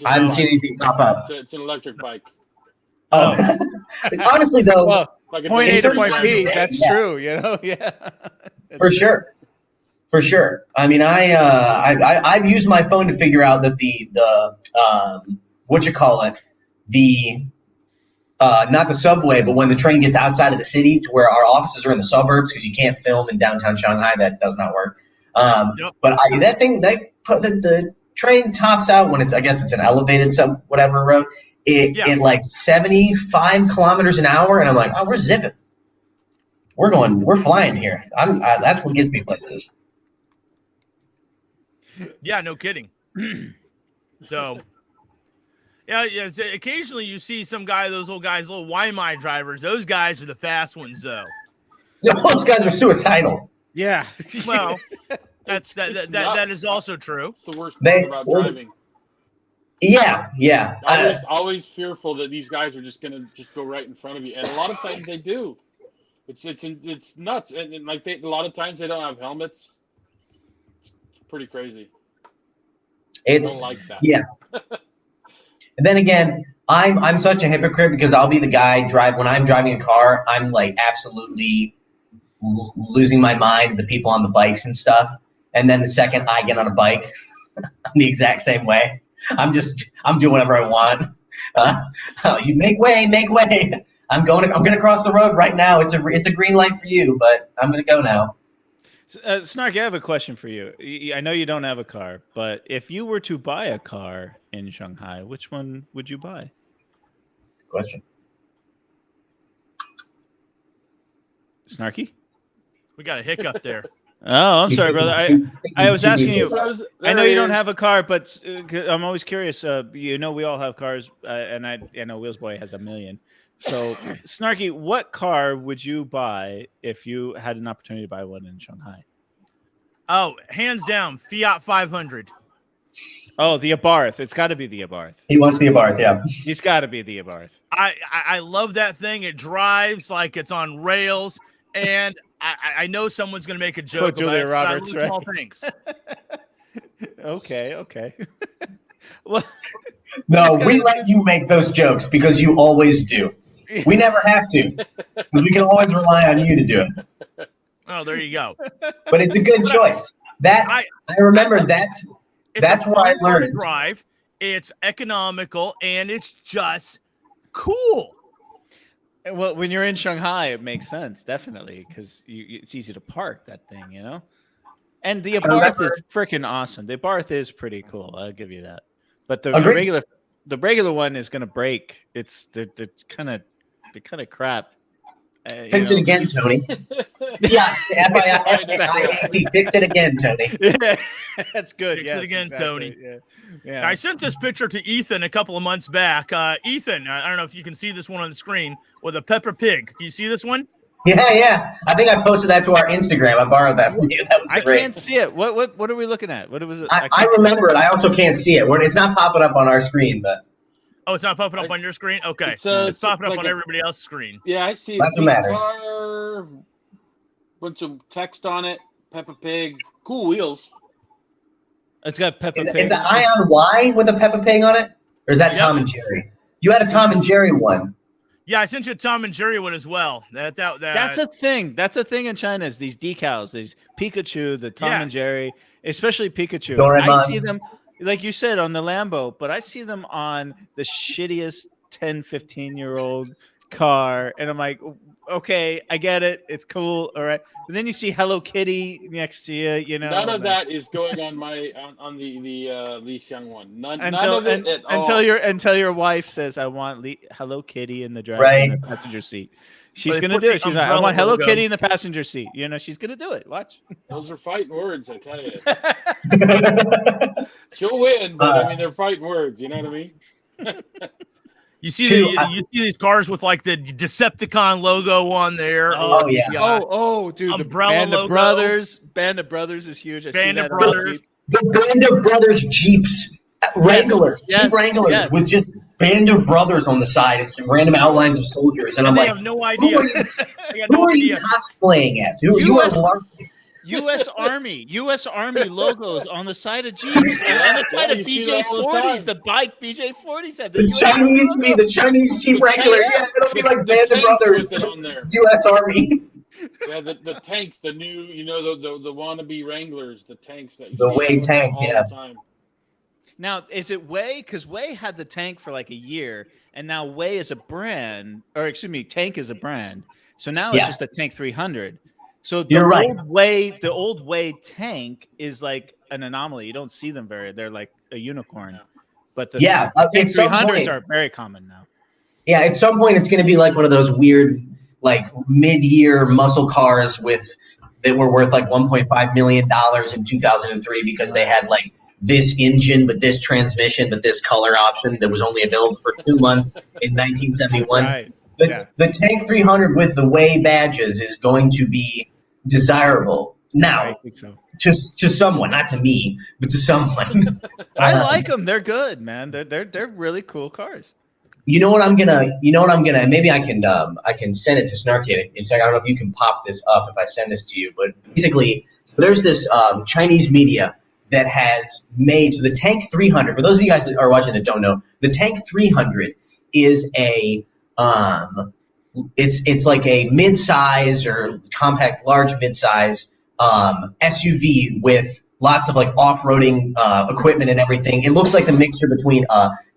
S4: I haven't seen anything pop up.
S3: It's an electric bike.
S4: Oh, honestly though,
S2: Well,
S3: Like
S2: point A to
S4: certain
S2: point
S4: times
S2: B.
S4: of day,
S2: That's
S4: yeah.
S2: true. Yeah.
S4: For sure. For sure. I mean, I've used my phone to figure out that the not the subway, but when the train gets outside of the city to where our offices are in the suburbs, because you can't film in downtown Shanghai, that does not work.
S1: Yep.
S4: But that thing, they put the train tops out when I guess it's an elevated whatever road. It like 75 kilometers an hour, and I'm like, oh, we're zipping. We're flying here. That's what gets me places.
S1: Yeah, no kidding. So, yeah. Occasionally you see some guy, those little guys, little YMI drivers. Those guys are the fast ones, though.
S4: Those guys are suicidal.
S2: Yeah.
S1: Well, that is also true.
S3: It's the worst part about driving.
S4: Yeah.
S3: Always fearful that these guys are just gonna go right in front of you, and a lot of times they do. It's nuts, and like a lot of times they don't have helmets. It's pretty crazy. I don't like that.
S4: Yeah. And then again, I'm such a hypocrite because I'll be the guy when I'm driving a car, I'm like absolutely losing my mind at the people on the bikes and stuff. And then the second I get on a bike, I'm the exact same way. I'm doing whatever I want. You make way. I'm gonna cross the road right now. It's a green light for you, but I'm gonna go now.
S2: Snark, I have a question for you. I know you don't have a car, but if you were to buy a car in Shanghai, which one would you buy?
S4: Good question.
S2: Snarky?
S1: We got a hiccup there.
S2: Oh, I'm sorry, brother. I was asking you. I know you don't have a car, but I'm always curious. We all have cars, and I know Wheelsboy has a million. So, Snarky, what car would you buy if you had an opportunity to buy one in Shanghai?
S1: Oh, hands down, Fiat 500.
S2: Oh, the Abarth. It's got to be the Abarth.
S4: He wants the Abarth, yeah.
S2: He's got to be the Abarth.
S1: I love that thing. It drives like it's on rails, and I know someone's going to make a joke
S2: Julia
S1: about
S2: Roberts,
S1: it. Small things.
S2: Okay. Well,
S4: no, we let you make those jokes because you always do. We never have to, because we can always rely on you to do it.
S1: Oh, there you go.
S4: But it's a good choice. I remember that's where I learned.
S1: Drive. It's economical and it's just cool.
S2: Well, when you're in Shanghai, it makes sense, definitely, because it's easy to park that thing, And the Abarth is freaking awesome. The Abarth is pretty cool. I'll give you that. But the regular one is going to break. They're kind of crap.
S4: Fix it again, Tony. F-I-T. Fix it again, Tony.
S2: Yeah, that's good.
S1: Fix it again,
S2: exactly.
S1: Tony.
S2: Yeah.
S1: I sent this picture to Ethan a couple of months back. Ethan, I don't know if you can see this one on the screen with a Peppa Pig. Can you see this one?
S4: Yeah. I think I posted that to our Instagram. I borrowed that from you. That was great.
S2: I can't see it. What are we looking at? What was it?
S4: I remember it. I also can't see it. It's not popping up on our screen, but.
S1: Oh, it's not popping up on your screen? Okay. It's popping up on everybody else's screen.
S3: Yeah, I see.
S4: That's what matters.
S3: Car, bunch of text on it. Peppa Pig. Cool wheels.
S2: It's got Peppa Pig.
S4: Is it Ion Y with a Peppa Pig on it? Or is that Tom and Jerry? You had a Tom and Jerry one.
S1: Yeah, I sent you a Tom and Jerry one as well. That's
S2: a thing. That's a thing in China is these decals, these Pikachu, the Tom and Jerry, especially Pikachu.
S4: Doraemon.
S2: I see them, like you said, on the Lambo, but I see them on the shittiest 10, 15-year-old car. And I'm like, okay, I get it. It's cool. All right. But then you see Hello Kitty next to you,
S3: None of that is going on on the Li Xiang one. None
S2: until,
S3: of it at all.
S2: Until your wife says, I want Hello Kitty in the in the passenger seat. She's going to do it. She's like, I want Hello Kitty in the passenger seat. She's going to do it. Watch.
S3: Those are fighting words, I tell you. She'll win, but they're fighting words. You know what I mean?
S1: You see these cars with like the Decepticon logo on there.
S4: Oh yeah.
S2: Dude,
S1: Umbrella
S2: the Band
S1: logo.
S2: of Brothers. Band of Brothers is huge.
S1: Band of Brothers.
S4: The Band of Brothers Jeeps, Wranglers, Jeep Wranglers with just Band of Brothers on the side and some random outlines of soldiers, and I'm like,
S1: have no idea.
S4: Who are you cosplaying as? You are
S2: U.S. Army logos on the side of Jeeps and on the side of
S3: you see that all the
S2: BJ40s.
S3: time.
S2: The bike BJ40s had
S4: The
S2: US Army logo.
S4: The Chinese Jeep
S3: The
S4: Wrangler.
S3: tank-
S4: Yeah, it'll be like
S3: the
S4: Band of
S3: tanks
S4: Brothers,
S3: with it on there.
S4: U.S. Army.
S3: Yeah, the tanks, the new, the wannabe Wranglers, the tanks that you
S4: The
S3: see
S4: Way tank,
S3: all
S4: yeah.
S3: the time.
S2: Now, is it Way? Because Way had the tank for like a year, and now Way is a brand, or excuse me, Tank is a brand. So now it's
S4: Yeah.
S2: just a Tank 300. So the
S4: You're right.
S2: old Way tank is like an anomaly. You don't see them they're like a unicorn.
S3: Yeah.
S2: But the
S4: Yeah,
S2: Tank
S4: at some
S2: 300s
S4: point-
S2: are very common now.
S4: Yeah, at some point it's going to be like one of those weird, like mid-year muscle cars that were worth like $1.5 million in 2003 because they had like this engine, but this transmission, but this color option that was only available for 2 months in 1971.
S2: Right.
S4: The Tank 300 with the Way badges is going to be desirable now.
S2: I think so.
S4: To someone, not to me, but to someone.
S2: I like them. They're good, man. They're really cool cars.
S4: You know what I'm gonna. Maybe I can send it to Snarky. In fact, I don't know if you can pop this up if I send this to you. But basically, there's this Chinese media that has made the Tank 300. For those of you guys that are watching that don't know, the Tank 300 is a it's like a mid-size or compact, large mid-size SUV with lots of like off-roading equipment and everything. It looks like a mixture between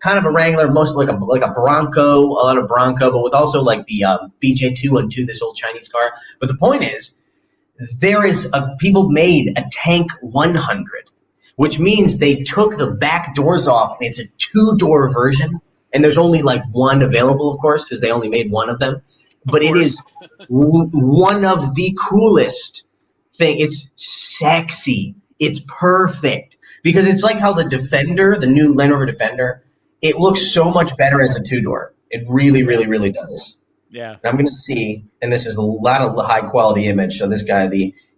S4: kind of a Wrangler, mostly like a Bronco, a lot of Bronco, but with also like the BJ212, this old Chinese car. But the point is, people made a Tank 100, which means they took the back doors off, and it's a 2-door version. And there's only like one available, of course, because they only made one of them. But it is one of the coolest thing. It's sexy. It's perfect because it's like how the Defender, the new Land Rover Defender, it looks so much better as a 2-door. It really, really, really does.
S2: Yeah.
S4: And I'm going to see, and this is a lot of high quality image. So this guy,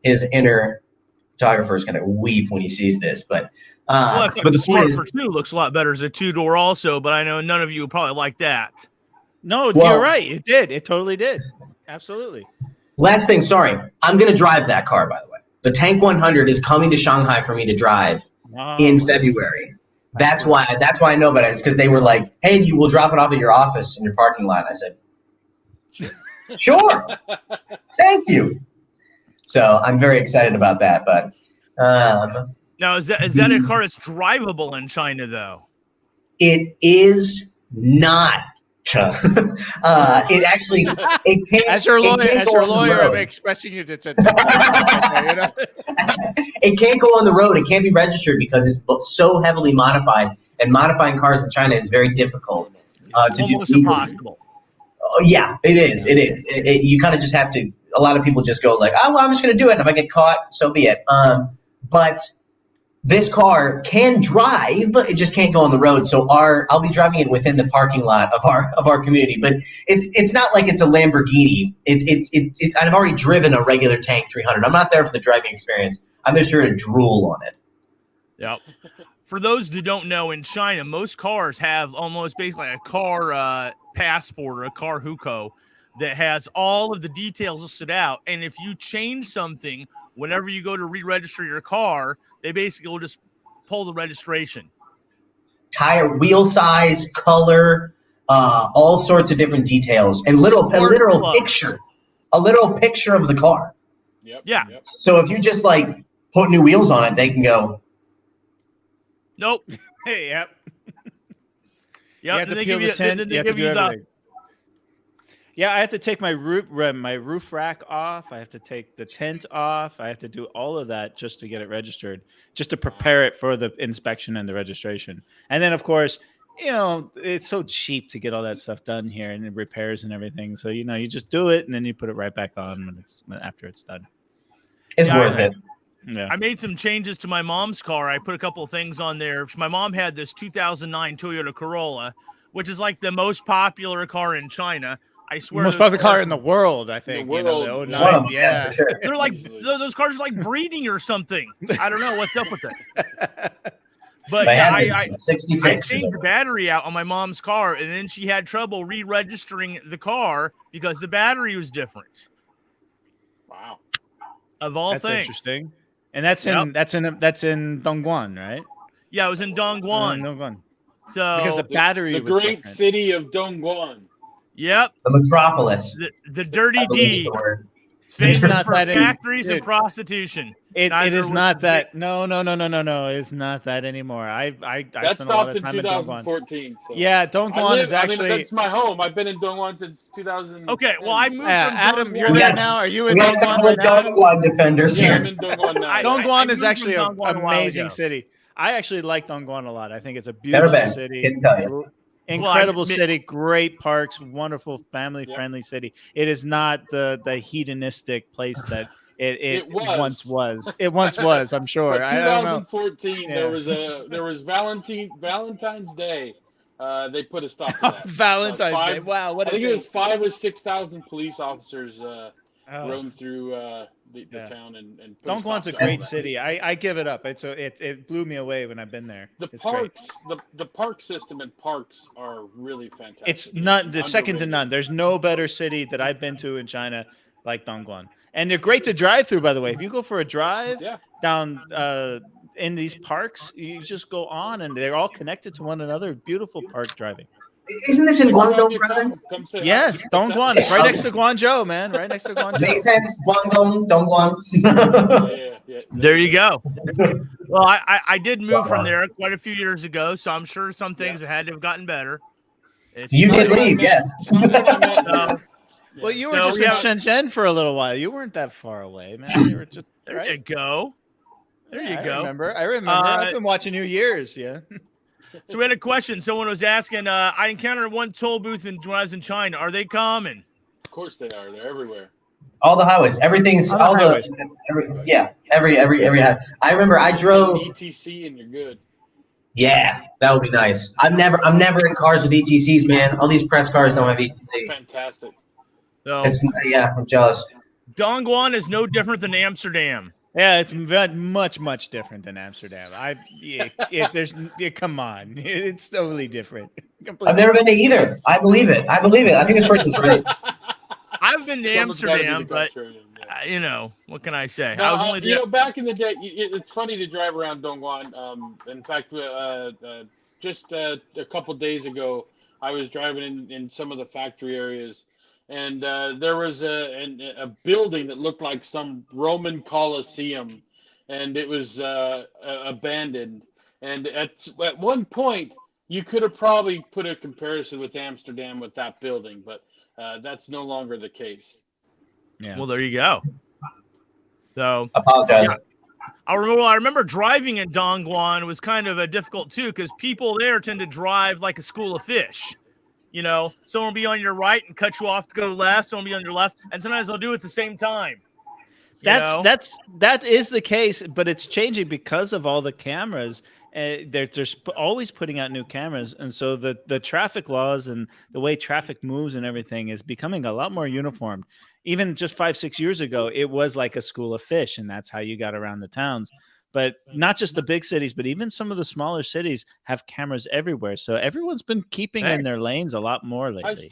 S4: his inner photographer is going to weep when he sees this. But
S1: But
S4: the
S1: the
S4: point
S1: Smart
S4: is,
S1: for 2 looks a lot better as a 2-door also, but I know none of you would probably like that.
S2: No,
S4: Well-
S2: you're right. It did. It totally did. Absolutely.
S4: last thing, sorry, I'm going to drive that car, by the way. The Tank 100 is coming to Shanghai for me to drive in February. That's why I know about it. It's because they were like, "Hey, you will drop it off at your office in your parking lot." I said, "Sure, thank you." So I'm very excited about that. But
S1: Now, is that a car that's drivable in China, though?
S4: it is not. It actually it can't.
S2: As your
S4: it
S2: lawyer,
S4: can't go on the
S2: I'm
S4: road.
S2: expressing you to
S4: It can't go on the road. It can't be registered because it's so heavily modified, and modifying cars in China is very difficult to do
S1: Almost
S4: legally.
S1: impossible.
S4: Oh, yeah, it is. It is. You kind of just have to. A lot of people just go like, "Oh, well, I'm just going to do it. And if I get caught, so be it." But this car can drive, it just can't go on the road. So I'll be driving it within the parking lot of our community. But it's not like it's a Lamborghini. It's I've already driven a regular Tank 300. I'm not there for the driving experience. I'm just here to drool on it.
S1: Yep. For those who don't know, in China, most cars have almost basically a car passport or a car hukou that has all of the details listed out. And if you change something, whenever you go to re-register your car, they basically will just pull the registration.
S4: Tire, wheel size, color, all sorts of different details, and a literal picture of the car.
S3: Yep.
S1: Yeah.
S3: Yep.
S4: So if you just like put new wheels on it, they can go.
S1: Nope.
S2: Hey, yep. You
S1: Yep.
S2: have to
S1: They
S2: peel
S1: give
S2: the tent.
S1: they
S2: You have to
S1: give
S2: do
S1: you the
S2: everything. Yeah, I have to take my roof rack off. I have to take the tent off. I have to do all of that just to get it registered, just to prepare it for the inspection and the registration. And then, of course, it's so cheap to get all that stuff done here and the repairs and everything. So, you just do it and then you put it right back on after it's done.
S4: It's
S1: Yeah,
S4: worth it.
S2: Yeah.
S1: I made some changes to my mom's car. I put a couple of things on there. My mom had this 2009 Toyota Corolla, which is like the most popular car in China. I swear,
S2: Most popular car in the world, I think.
S3: The world,
S2: The
S3: yeah.
S2: 09,
S4: One of them,
S2: yeah.
S4: for sure.
S1: they're like
S3: Easily.
S1: those cars are like breeding or something. I don't know what's up with it. But
S4: They
S1: yeah,
S4: have been
S1: I
S4: since 66.
S1: changed the battery out on my mom's car, and then she had trouble re-registering the car because the battery was different.
S3: Wow.
S1: of all
S2: That's
S1: things.
S2: interesting. And that's in Dongguan, right?
S1: Yeah, it was in Dongguan.
S2: Dongguan.
S1: So
S2: Because the battery
S3: the
S2: was
S3: great
S2: different.
S3: city of Dongguan.
S1: yep,
S4: The metropolis.
S1: the dirty
S4: I believe is
S1: D.
S4: the word.
S1: It's famous
S2: not
S1: for
S2: that in-
S1: factories and
S2: dude.
S1: prostitution.
S2: It
S1: Neither
S2: is
S1: was
S2: not
S1: the
S2: that. No. It's not that anymore. I
S3: That
S2: spent a lot
S3: stopped
S2: of
S3: in
S2: time in Dongguan.
S3: 2014. So.
S2: Yeah, Dongguan is
S3: I
S2: actually.
S3: mean, that's my home. I've been in Dongguan since 2000.
S1: Okay, well, I moved from
S2: Adam, you're
S1: Dongguan.
S2: there now. Are you in
S4: We got a
S2: Dongguan
S4: couple
S2: right
S4: of
S2: now? Adam?
S4: Dongguan defenders
S3: Yeah, I'm
S4: here.
S3: in Dongguan now.
S1: I-
S2: Dongguan
S1: moved
S2: is
S1: from
S2: actually an
S1: Dongguan a while
S2: amazing
S1: ago.
S2: city. I actually like Dongguan a lot. I think it's a
S4: Never
S2: beautiful
S4: been.
S2: city.
S4: Can't tell you.
S2: Incredible
S1: Well,
S2: city, great parks, wonderful family-friendly city. It is not the hedonistic place that it once was. It once was, I'm sure.
S3: But
S2: I don't know.
S3: 2014,
S2: Yeah.
S3: there was Valentine's Day. They put a stop to that.
S2: Valentine's Day. Wow, what
S3: I
S2: a
S3: think
S2: day.
S3: it was 5,000 or 6,000 police officers
S2: Oh.
S3: roamed through the
S2: Yeah.
S3: town and put a stop
S2: Dongguan's a
S3: to all
S2: great
S3: that.
S2: city. I give it up. It blew me away when I've been there.
S3: The
S2: It's great.
S3: parks, the park system and parks are really fantastic.
S2: It's not the second to
S3: Underrated.
S2: none. There's no better city that I've been to in China like Dongguan. And they're great to drive through, by the way. If you go for a drive
S3: Yeah.
S2: down in these parks, you just go on and they're all connected to one another. Beautiful park driving.
S4: Isn't this in
S3: Next time
S4: Guangdong
S3: you come,
S4: province?
S3: come say hi.
S2: Yes, Dongguan. It's right next to Guangzhou, man. Right next to Guangzhou.
S4: Makes sense. Guangdong, Dongguan.
S3: Yeah.
S1: There you go. Well, I did move from there quite a few years ago, so I'm sure some things had to have gotten better.
S4: You did leave, yes.
S2: Well, you were
S1: So,
S2: just
S1: yeah.
S2: in Shenzhen for a little while. You weren't that far away, man. You were just
S1: There
S2: right?
S1: you go. There you
S2: I
S1: go.
S2: remember. I've been watching you years. Yeah.
S1: So we had a question. Someone was asking, I encountered one toll booth when I was in China. Are they common?
S3: Of course they are. They're everywhere.
S4: All the highways, everything's
S2: All the highways.
S4: every I remember I drove.
S3: ETC and you're good.
S4: Yeah, that would be nice. I'm never in cars with ETCs, man. All these press cars don't have ETC.
S3: Fantastic.
S1: So
S4: I'm jealous.
S1: Dongguan is no different than Amsterdam.
S2: Yeah, it's much different than Amsterdam. Come on, it's totally different.
S4: I've never been to either. I believe it. I think this person's right.
S1: I've been to
S3: Someone's gotta be
S1: Amsterdam,
S3: the
S1: but
S3: contrarian, yeah.
S1: what can I say?
S3: No,
S1: I was only
S3: you
S1: there.
S3: know, back in the day, it's funny to drive around Dongguan. In fact, just a couple days ago, I was driving in some of the factory areas, and there was a building that looked like some Roman Colosseum, and it was abandoned. And at one point, you could have probably put a comparison with Amsterdam with that building, but that's no longer the case.
S2: Yeah.
S1: Well, there you go. So
S4: Apologize.
S1: Yeah. I remember driving in Dongguan was kind of difficult too, because people there tend to drive like a school of fish. Someone will be on your right and cut you off to go left. Someone will be on your left, and sometimes they'll do it at the same time.
S2: That is the case, but it's changing because of all the cameras. They're always putting out new cameras, and so the traffic laws and the way traffic moves and everything is becoming a lot more uniformed. Even just 5-6 years ago, it was like a school of fish, and that's how you got around the towns. But not just the big cities, but even some of the smaller cities have cameras everywhere. So everyone's been keeping in their lanes a lot more lately.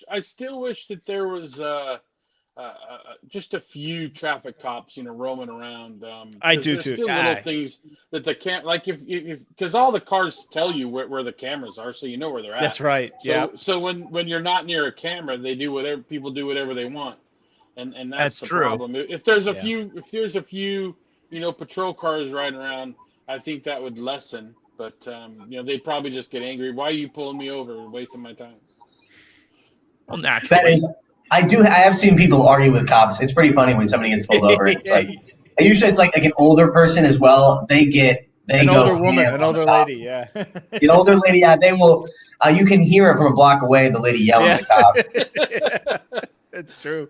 S3: I still wish that there was just a few traffic cops, roaming around.
S2: I do
S3: there's
S2: too.
S3: Still little things that the can't like if because all the cars tell you where the cameras are, so you know where they're at.
S2: That's right.
S3: So when you're not near a camera, people do whatever they want, and that's the
S1: true.
S3: problem. If there's a few patrol cars riding around, I think that would lessen. But they'd probably just get angry. Why are you pulling me over and wasting my time?
S1: Well, naturally.
S4: That is. I have seen people argue with cops. It's pretty funny when somebody gets pulled over. It's like usually it's like an older person as well. They
S2: an
S4: go
S2: older woman,
S4: ham
S2: an
S4: on the
S2: older
S4: cop.
S2: lady, yeah.
S4: An older lady, yeah, they will. You can hear it from a block away. The lady yelling at the cop.
S2: It's true.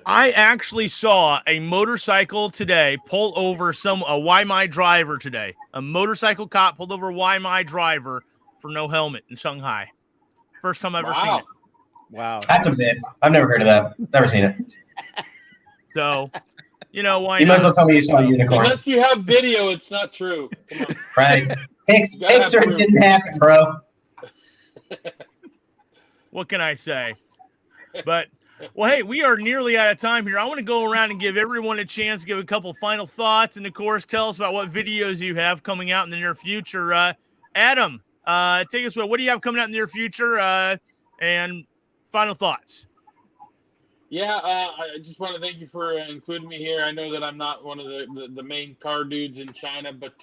S1: I actually saw a motorcycle today pull over a Why My driver today. A motorcycle cop pulled over a Why My driver for no helmet in Shanghai. First time I've ever seen it.
S2: Wow.
S4: That's a myth. I've never heard of that. Never seen it.
S1: So, why
S4: You might
S1: not?
S4: as well tell me you saw a unicorn.
S3: Unless you have video, it's not true. Come on.
S4: Right. Picture
S3: proof.
S4: didn't happen, bro.
S1: What can I say? But Well, hey, we are nearly out of time here. I want to go around and give everyone a chance to give a couple final thoughts, and of course, tell us about what videos you have coming out in the near future. Adam, take us away. What do you have coming out in the near future? And final thoughts.
S3: Yeah, I just want to thank you for including me here. I know that I'm not one of the main car dudes in China, but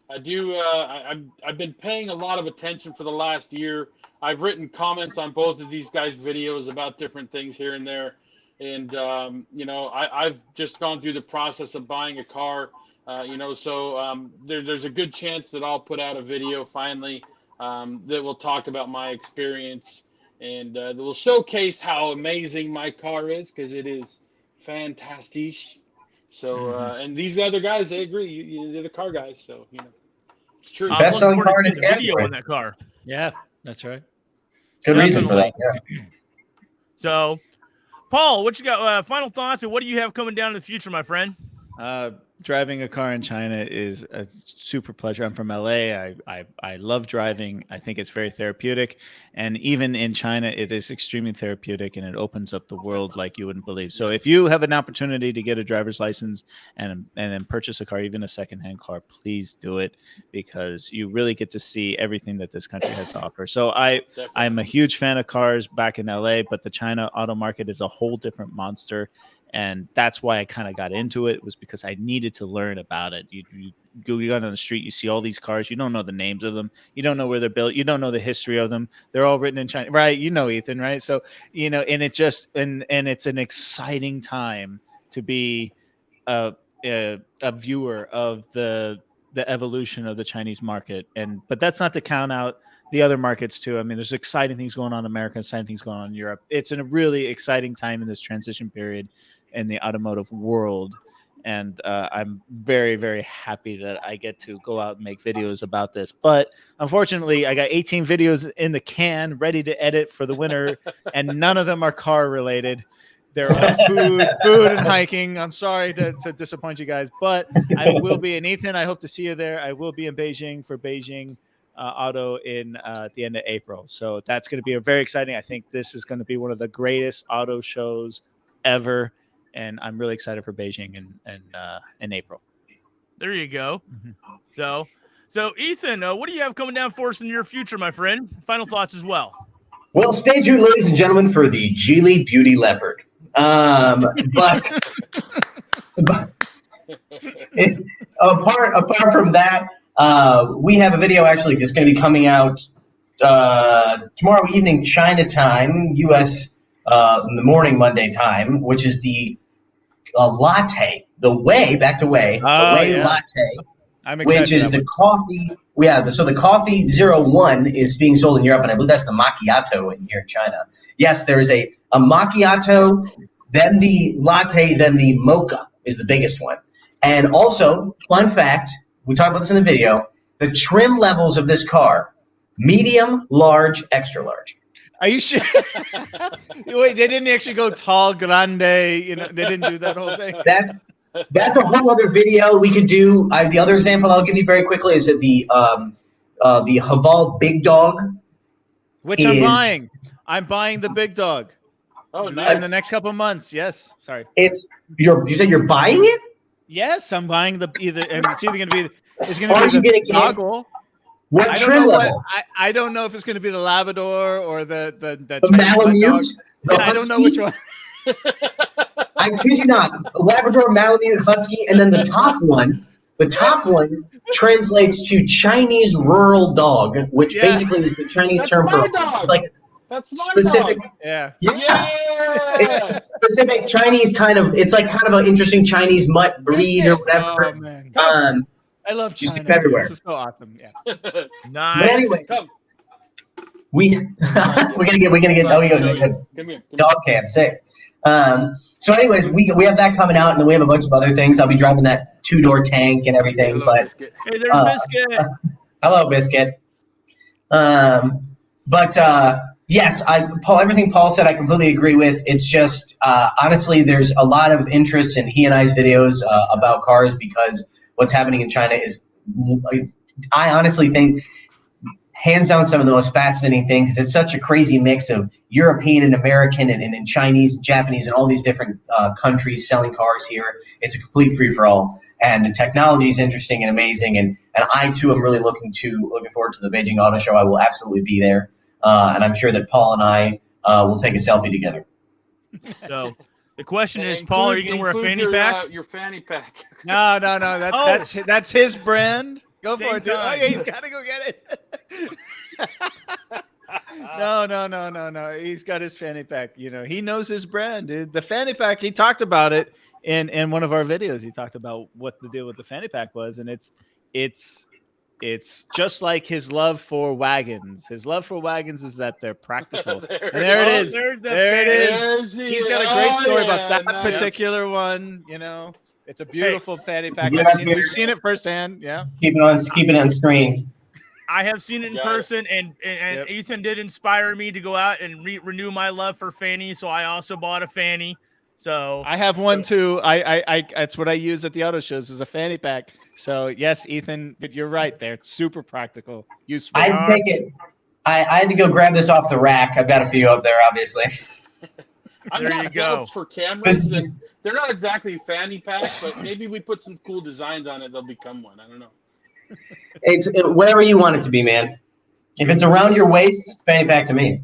S3: I do. I've been paying a lot of attention for the last year. I've written comments on both of these guys' videos about different things here and there, and I've just gone through the process of buying a car. So there's a good chance that I'll put out a video finally that will talk about my experience. And that will showcase how amazing my car is, because it is fantastic. So, and these other guys, they agree. They're the car guys, so it's true.
S4: Best-selling car in its
S1: video
S4: category.
S1: on that car.
S2: Yeah, that's right.
S4: Good reason for that. Yeah.
S1: So, Paul, what you got? Final thoughts, and what do you have coming down in the future, my friend?
S2: Driving a car in China is a super pleasure. I'm from LA. I love driving. I think it's very therapeutic. And even in China, it is extremely therapeutic, and it opens up the world like you wouldn't believe. So if you have an opportunity to get a driver's license and then purchase a car, even a secondhand car, please do it, because you really get to see everything that this country has to offer. So I'm a huge fan of cars back in LA, but the China auto market is a whole different monster. And that's why I kind of got into it, was because I needed to learn about it. You go on the street, you see all these cars. You don't know the names of them. You don't know where they're built. You don't know the history of them. They're all written in China, right? You know, Ethan, right? So, and it just, and it's an exciting time to be a viewer of the evolution of the Chinese market. But that's not to count out the other markets too. I mean, there's exciting things going on in America, exciting things going on in Europe. It's a really exciting time in this transition period in the automotive world. And I'm very, very happy that I get to go out and make videos about this. But unfortunately, I got 18 videos in the can ready to edit for the winter, and none of them are car related. They're on food and hiking. I'm sorry to disappoint you guys, but I will be in Ethan. I hope to see you there. I will be in Beijing for Beijing Auto at the end of April. So that's going to be very exciting. I think this is going to be one of the greatest auto shows ever. And I'm really excited for Beijing in April.
S1: There you go. Mm-hmm. So Ethan, what do you have coming down for us in your future, my friend? Final thoughts as well.
S4: Well, stay tuned, ladies and gentlemen, for the Geely Beauty Leopard. But apart from that, we have a video actually that's going to be coming out tomorrow evening, China time, U.S. In the morning, Monday time, which is the latte, the Whey, back to Whey, the Whey latte,
S2: I'm excited,
S4: which is the coffee. So the coffee 01 is being sold in Europe, and I believe that's the macchiato here in China. Yes, there is a macchiato, then the latte, then the mocha is the biggest one. And also, fun fact, we talked about this in the video, the trim levels of this car, medium, large, extra large.
S2: Are you sure? Wait, they didn't actually go tall, grande. They didn't do that whole thing.
S4: That's a whole other video we could do. The other example I'll give you very quickly is that the Haval Big Dog,
S2: which I'm buying. I'm buying the Big Dog.
S3: Oh, nice.
S2: In the next couple of months. Yes. Sorry.
S4: You said you're buying it?
S2: Yes, I'm buying it's either going to be
S4: the toggle. What trim level?
S2: I don't know if it's going to be the Labrador or the
S4: Malamute.
S2: I don't know which one.
S4: I kid you not. Labrador, Malamute, Husky, and then the top one translates to Chinese rural dog, which basically is the Chinese term for
S3: dog.
S4: It's like
S3: that's
S4: specific.
S3: Dog.
S2: Yeah.
S3: Yeah.
S4: Specific Chinese it's like kind of an interesting Chinese mutt breed or whatever.
S2: Oh, man.
S4: I
S2: love China.
S4: Just everywhere.
S2: This is so awesome. Yeah.
S1: Nice.
S4: But anyway, we're gonna get dog cam. Say. So, anyways, we have that coming out, and then we have a bunch of other things. I'll be driving that 2-door tank and everything.
S3: Hello,
S4: but
S3: Biscuit.
S1: Hey, there's Biscuit.
S4: Hello, Biscuit. Yes, everything Paul said, I completely agree with. It's just honestly, there's a lot of interest in he and I's videos about cars because what's happening in China is, I honestly think hands down some of the most fascinating things, because it's such a crazy mix of European and American and Chinese and Japanese and all these different countries selling cars here. It's a complete free-for-all. And the technology is interesting and amazing. And I, too, am really looking forward to the Beijing Auto Show. I will absolutely be there. And I'm sure that Paul and I will take a selfie together.
S1: So the question is, Paul, are you going to wear a fanny pack?
S3: Your fanny pack.
S2: No. That's his brand. Go
S1: Same
S2: for it, dude. Oh,
S1: time.
S2: yeah, he's got to go get it. No. He's got his fanny pack. You know, he knows his brand, dude. The fanny pack, he talked about it in one of our videos. He talked about what the deal with the fanny pack was, and it's just like his love for wagons. His love for wagons is that they're practical. There it is. There it is. He's got a great story about that particular one. You know, it's a beautiful fanny pack. We've seen it firsthand. Yeah.
S4: Keep it on screen.
S1: I have seen it in person, and yep. Ethan did inspire me to go out and renew my love for fannies. So I also bought a fanny. So
S2: I have one too. I that's what I use at the auto shows is a fanny pack. So yes, Ethan, you're right there. It's super practical. Useful.
S4: I had to take it. I had to go grab this off the rack. I've got a few up there, obviously.
S1: There you go.
S3: For cameras, they're not exactly fanny packs, but maybe we put some cool designs on it. They'll become one. I don't know.
S4: It's whatever you want it to be, man. If it's around your waist, fanny pack to me.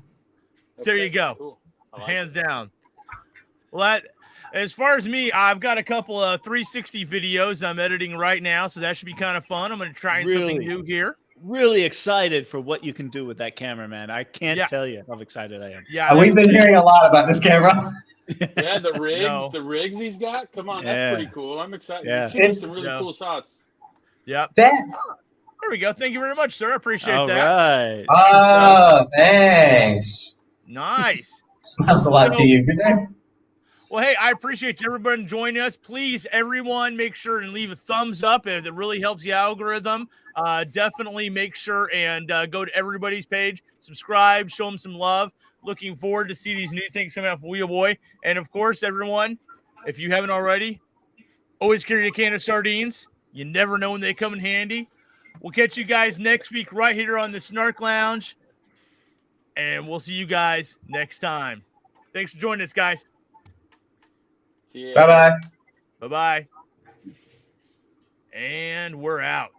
S1: There you go.
S3: Cool.
S1: Hands down. Well, as far as me, I've got a couple of 360 videos I'm editing right now, so that should be kind of fun. I'm going to try something new here.
S2: Really excited for what you can do with that camera, man. I can't tell you how excited I am.
S1: Yeah,
S4: we've been hearing a lot about this camera.
S3: Yeah, the rigs he's got. Come on, that's pretty cool. I'm excited.
S2: Yeah,
S3: it's some really cool shots.
S1: Yep.
S4: There
S1: we go. Thank you very much, sir. I appreciate
S2: All
S1: that.
S2: right.
S4: Oh, thanks.
S1: Nice.
S4: Smiles a lot to you. Good day.
S1: Well, hey, I appreciate everybody joining us. Please, everyone, make sure and leave a thumbs up. If it really helps the algorithm, definitely make sure and go to everybody's page, subscribe, show them some love. Looking forward to see these new things coming out from Wheelboy. And, of course, everyone, if you haven't already, always carry a can of sardines. You never know when they come in handy. We'll catch you guys next week right here on the Snark Lounge. And we'll see you guys next time. Thanks for joining us, guys.
S3: Yeah.
S4: Bye-bye.
S1: Bye-bye. And we're out.